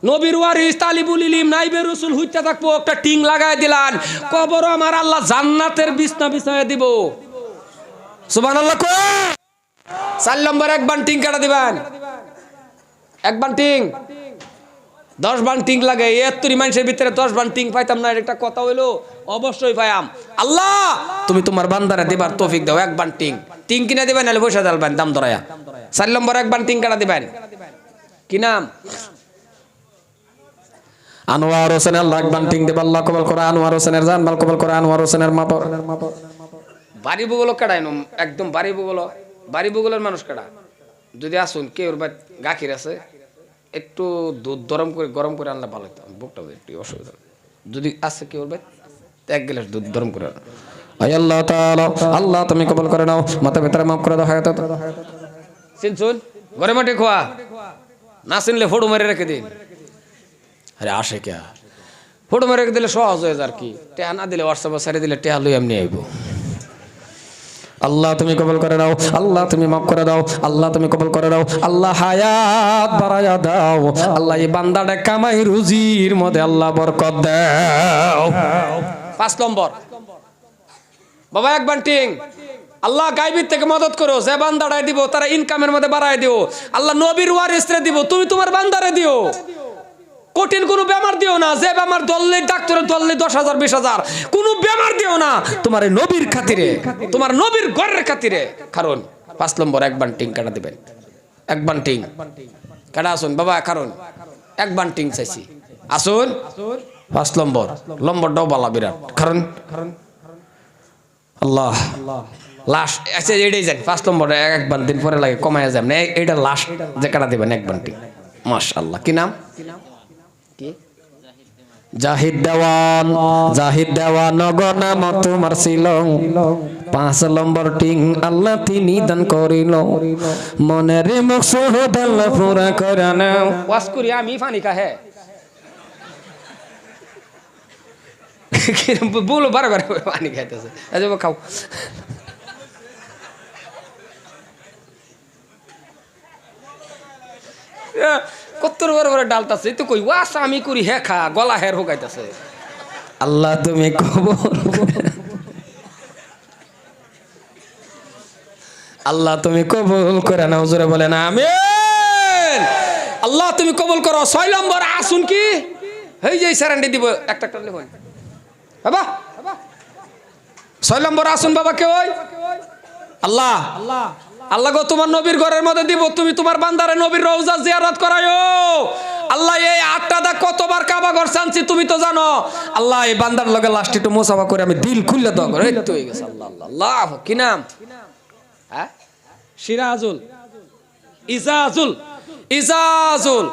নবীর ওয়ারিস তালিবুল ইলম নাইবে রাসূল হইতে থাকবো একটা টিং লাগায় দিলান কবর আমার আল্লাহ জান্নাতের বিছনা বিছায় দিব সুবহানাল্লাহ কো 4 নম্বর এক বান টিং কাটা দিবেন এক বান টিং 10 বান টিং লাগে 71 মানুষের ভিতরে 10 বান টিং পাইতাম না এটা কথা হইলো অবশ্যই পাইয়াম আল্লাহ তুমি তোমার বান্দারে দিবার তৌফিক দাও এক বান টিং কিনে দিবেন নালে পয়সা দালবেন দাম ধরায়া 4 নম্বর এক বান টিং কাটা দিবেন কি নাম আনোয়ার হোসেন আল্লাহ এক বান টিং দিবেন আল্লাহ কবুল করে আনোয়ার হোসেনের জানমাল কবুল করে আনোয়ার হোসেনের মা বাড়ি বুগলো কাটাইনো একদম বাড়ি বুগলের মানুষ কাটা যদি আসুন কে ওর বাড়ি গাখির আছে একটু দুধ গরম করে আনলে ভালো হতো বুকটা একটু অসুবিধা যদি আছে কি ওর বাড়ি 1 গ্লাস দুধ গরম করে আয় আল্লাহ তাআলা আল্লাহ তুমি কবুল করে নাও মাথা ভিতরে মাফ করে দাও হায়াত শুন ঘরে মাঠে খোয়া না শুনলে ফটো মেরে রেখে দিন আরে আসে কে ফটো মেরে রেখে দিলে সহজ হয়ে যায় আর কি টেহা না দিলে হোয়াটসঅ্যাপে ছেড়ে দিলে টেহা লই এমনি আইব আল্লাহ তুমি কবুল করে দাও আল্লাহ তুমি মাফ করে দাও আল্লাহ তুমি কবুল করে দাও আল্লাহ হায়াত বাড়ায়া দাও আল্লাহ এই বান্দাটা কামাই রুজির মধ্যে আল্লাহ বরকত দাও 5 নম্বর বাবা এক বান্টিং আল্লাহ গায়বীর থেকে মদদ করো যে বান্দাটাই দিব তারা ইনকামের মধ্যে বাড়ায় দিও আল্লাহ নবীর ওয়ারিসরে দিব তুমি তোমার বান্দারে দিও কঠিন কোনো বেমার দিও না যে বেমার দললে ডাক্তারের দললে 10,000 20,000 কোনো বেমার দিও না তোমার নবীর খাতিরে তোমার নবীর ঘরের খাতিরে কারণ 5 নম্বর এক বান্টিং কাটা দিবেন এক বান্টিং কাটা আসুন বাবা কারণ এক বান্টিং চাইছি আসুন 5 নম্বরটাও বালা বিরাট কারণ আল্লাহ লাস্ট আচ্ছা এটাই যান 5 নম্বর এক বান্টিং পরে লাগে কমায়া যাবে না এটা লাস্ট যে কাটা দিবেন এক বান্টিং মাশাআল্লাহ কি নাম জাহিদ দেওয়ান নগর নাম তোমার ছিল 5 নম্বর টিং আল্লাহ তিনি দান করিল মনের মকসুদ আল্লাহ পুরা করে নাও ওয়াজ করি আমি পানি কাহে বলো বারবার পানি খাইতেছে আচ্ছা খাও কত্তর বড় ডালতাছে তো কই ওয়াস আমি করি হে খা গলা হের হোকাইতাছে আল্লাহ তুমি কবুল আল্লাহ তুমি কবুল করে নাও জোরে বলেন আমিন আল্লাহ তুমি কবুল করো 6 নম্বর আসুন কি এই যে সারান্ডি দিব একটা লিখুন বাবা 6 নম্বর আসুন বাবা কে ওই আল্লাহ আল্লাহ গো তোমার নবীর ঘরের মধ্যে দিব তুমি তোমার বান্দারে নবীর রওজা জিয়ারত করায়ো আল্লাহ এই 8টা দা কতবার কাবা ঘর চানছি তুমি তো জানো আল্লাহ এই বান্দার লগে লাস্ট একটু মুসাফা করে আমি দিল খুলে দাও করে এই তো হয়ে গেছে আল্লাহ আল্লাহ কি নাম হ্যাঁ সিরাজুল ইজাজুল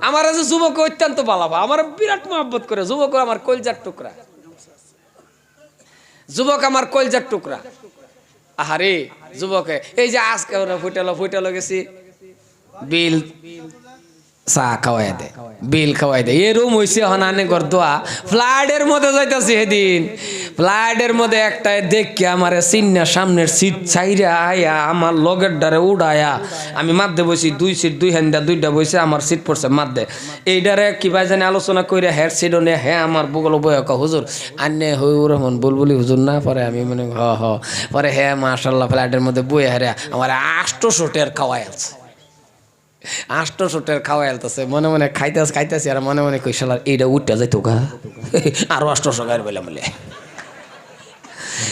আমার যে যুবক অত্যন্ত ভালো আমার বিরাট মহব্বত করে যুবক আমার কলজার টুকরা আহারে যুবকে এই যে আজকে ওরা ফুটালো গেছি বিল চা খাওয়াই দে বিল খাওয়াই দে এরম হয়েছে হনানে ঘর দোয়া ফ্লাইটের মধ্যে যাইতেছি সেদিন ফ্লাইটের মধ্যে একটা দেখি আমার সিন্না সামনের সিট ছাইরা আয়া আমার লগের ডারে উড়ায়া আমি মাধ্যে বসি 2 সিট 2 হ্যান্ডা 2টা বসে আমার সিট পড়ছে মাধ্যে এইটারে কি ভাই জানি আলোচনা করে হেড সিটও নে হ্যাঁ আমার বগল বয়ক হুজুর আন্নে হইউর রহমান বুলবুলি হুজুর না পরে আমি মনে পরে হ্যাঁ মাশাআল্লাহ ফ্লাইটের মধ্যে বয়ে হারে আমার 800 টের খাওয়াই আছে 800 টের খাওয়াই আলতেছে মনে মনে খাইতেছি আর মনে মনে কই শালা এইটা উঠটা যাইতো গা আরো 800 গায়ের বলে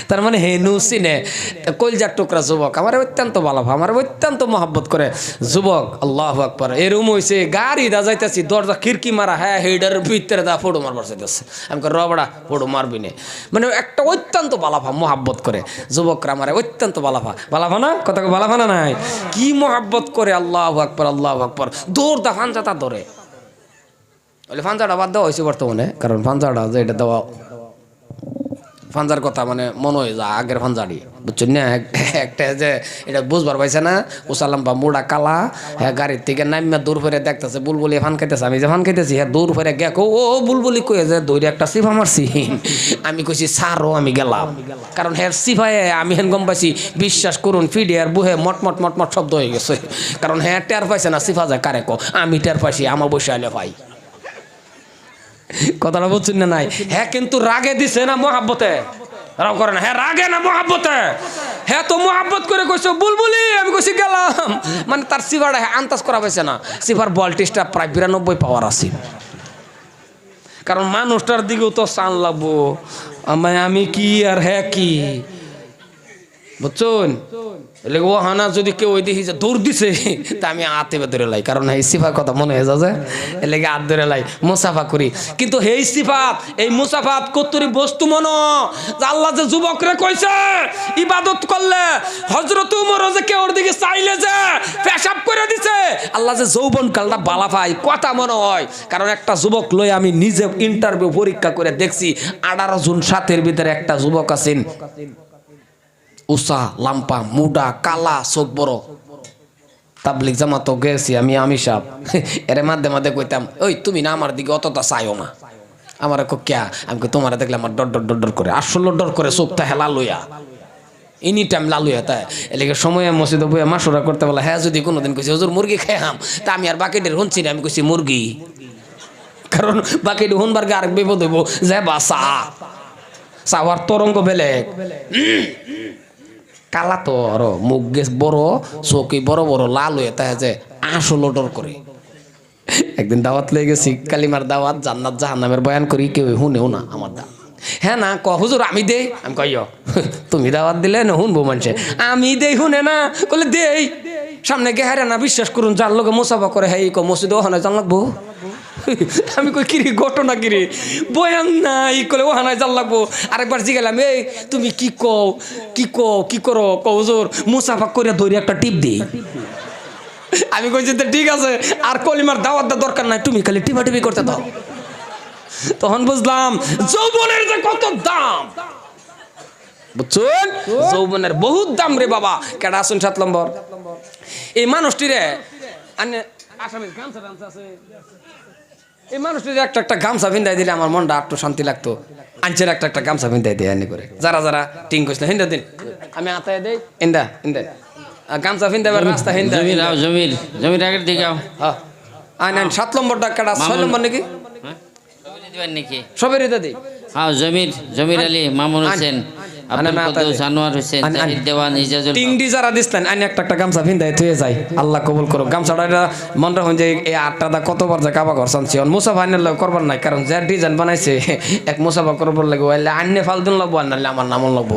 তার মানে হেনু চিনে কলজার টুকরা যুবক আমার অত্যন্ত ভালোভা আমার অত্যন্ত মহব্বত করে যুবক আল্লাহু আকবার এরম হইছে গাড়ি দা যাইতাছি দরজা খিড়কি মারা হ্যাঁ হেডার ভিতরে দা ফটো মারবার চাইতেছে আমি রবড়া ফটো মারবি নে মানে একটা অত্যন্ত ভালোভা মহব্বত করে যুবকরা আমার অত্যন্ত ভালোভা না কথা ভালোভা না নাই কি মহব্বত করে আল্লাহু আকবার দৌড় দা ফানজাটা ধরে বলে ফানজাটা বাদ দেওয়া হয়েছে বর্তমানে কারণ ফানজাটা যে এটা দেওয়া ফানজার কথা মানে মনে হয় যা আগের ফানজারি বুঝছেন না একটা যে এটা বুঝবার পাইছে না উসালাম বা মোড়া কালা হ্যাঁ গাড়ির থেকে নামিয়া দূর ফেরে দেখতেছে বুলবুলি ফান খাইতেছে আমি যে ফান খাইতেছি হ্যাঁ দূর ফেরে গেক ও বুলবুলি কয়ে যে দৌড়ে একটা সিফা মারছি আমি কইছি সারও আমি গেলাম কারণ হ্যাঁ সিফায় আমি হেন গম পাইছি বিশ্বাস করুন ফিডিয়ার বুহে মট শব্দ হয়ে গেছে কারণ হ্যাঁ টের পাইছে না সিফা যায় কারে আমি টের পাইছি আমার বসে আলে ভাই কথাটা বুঝছেন না নাই হ্যাঁ কিন্তু রাগে দিছে না মহাব্বতে রাগ করে না হ্যাঁ রাগে না মহাব্বতে হ্যাঁ তো মহাব্বত করে কইছো বুলবুলি আমি কইছি গেলাম মানে তার সিফারটা হ্যাঁ আন্দাজ করা পাইছে না সিফার বলটিসটা প্রায় 92 পাওয়ার আছে কারণ মানুষটার দিকেও তো চান লাগবো আমি কি আর হ্যাঁ কি বুঝছেন ও হানা যদি কেউ ওই দেখি যে দৌড় দিছে তা আমি আতে ধরে লাই কারণ এই সিফার কথা মনে হয়ে যাচ্ছে এ লেগে হাত ধরে লাই মুসাফা করি কিন্তু এই সিফাত এই মুসাফাত কতরি বস্তু মনো আল্লাহ যে যুবকরে কইছে ইবাদত করলে হযরত উমর যে কেউ ওর দিকে চাইলে যে পেশাব করে দিছে আল্লাহ যে যৌবন কালটা বালা পায় কথা মনে হয় কারণ একটা যুবক লই আমি নিজে ইন্টারভিউ পরীক্ষা করে দেখছি 18 জন সাথের ভিতরে একটা যুবক আছেন উষা লাম্পা মুডা কালা চোখ বড় তাবলিগ জামাত গেছি আমি সাহেব এর মাঝে কইতাম ওই তুমি না আমার দিকে অতটা চাইও না আমার ক্যা আমি তোমার দেখলে আমার ডর করে আসলে ডর করে চোখটা হেলা লইয়া এনি টাইম লালুয়া তাই এলাকা সময় মসজিদে বইয়া মাসুরা করতে বলা হ্যাঁ যদি কোনোদিন কইছি হুজুর মুরগি খাইলাম তা আমি আর বাকিদের শুনছি না আমি কইছি মুরগি কারণ বাকিটা শুনবার গে আরেক বিপদ হইব যে বাসা চাওয়ার তরঙ্গ বেলেগ কালা তো আরো মুখ গেছ বড় চৌকি বড় লাল হয়ে তাই যে আসলে ডর করে একদিন দাওয়াত লয়ে গেছি কালিমার দাওয়াত জান্নাত জাহান্নামের বয়ান করি কেউ শুনেও না আমার দা হ্যাঁ না হুজুর আমি দেই আমি কইও তুমি দাওয়াত দিলে না শুনবো মানুষে আমি দেই শুনে না কলে দেই সামনে গে হারে না বিশ্বাস করুন যার লোকে মুসাফা করে হ্যাঁ ক মসজিদে ওখানে জান লাগবো আমি কই কিরি ঘটনা কিরি বয়ান নাই কলে ওখানায় জান লাগবো আরেকবার জিগালাম এই তুমি কি করো হুজুর মুসাফা করে ধরে একটা টিপ দিই আমি কইছি তো ঠিক আছে আর কলিমার দাওয়াত দরকার নাই তুমি খালি টিপাটিপি করতে দাও তখন বুঝলাম যৌবনের যে কত দাম বুঝছেন যৌবনের বহুত দাম রে বাবা কেডা আসুন 7 নম্বর এই মানুষটি রে আসামের গামছা আছে এই মানুষটি একটা গামছা ভিন্দাই দিলে আমার মনটা একটু শান্তি লাগতো আঞ্চের একটা গামছা ভিন্দাই দেয় এনে করে যারা টিং কইছিল হিন্দা দিন আমি আতায় দেই ইন্দা গামছা ভিন্দাবার রাস্তা হিন্দা জমির আগের দিকে হ্যাঁ আইন 7 নম্বরটা কেডা 6 নম্বর নাকি নাকি সবের এটা দিই হ্যাঁ জমির আলী মামুন হোসেন জানোয়ার হোসেন দেওয়ান ইজাজুল টিংডি যারা দিচ্ছেন আইন একটা গামছা ভিন্দাই থুয়ে যায় আল্লাহ কবুল করো গামছাটা মন রাখুন যে এই 8টা দা কতবার যে কাবা ঘর চানছি মুসাফা আইনের লাগে করবার নাই কারণ যে ডিজাইন বানাইছে এক মুসাফা করবার লাগে আইনে ফালদিন লাগবো আর নাহলে আমার নামন লাগবো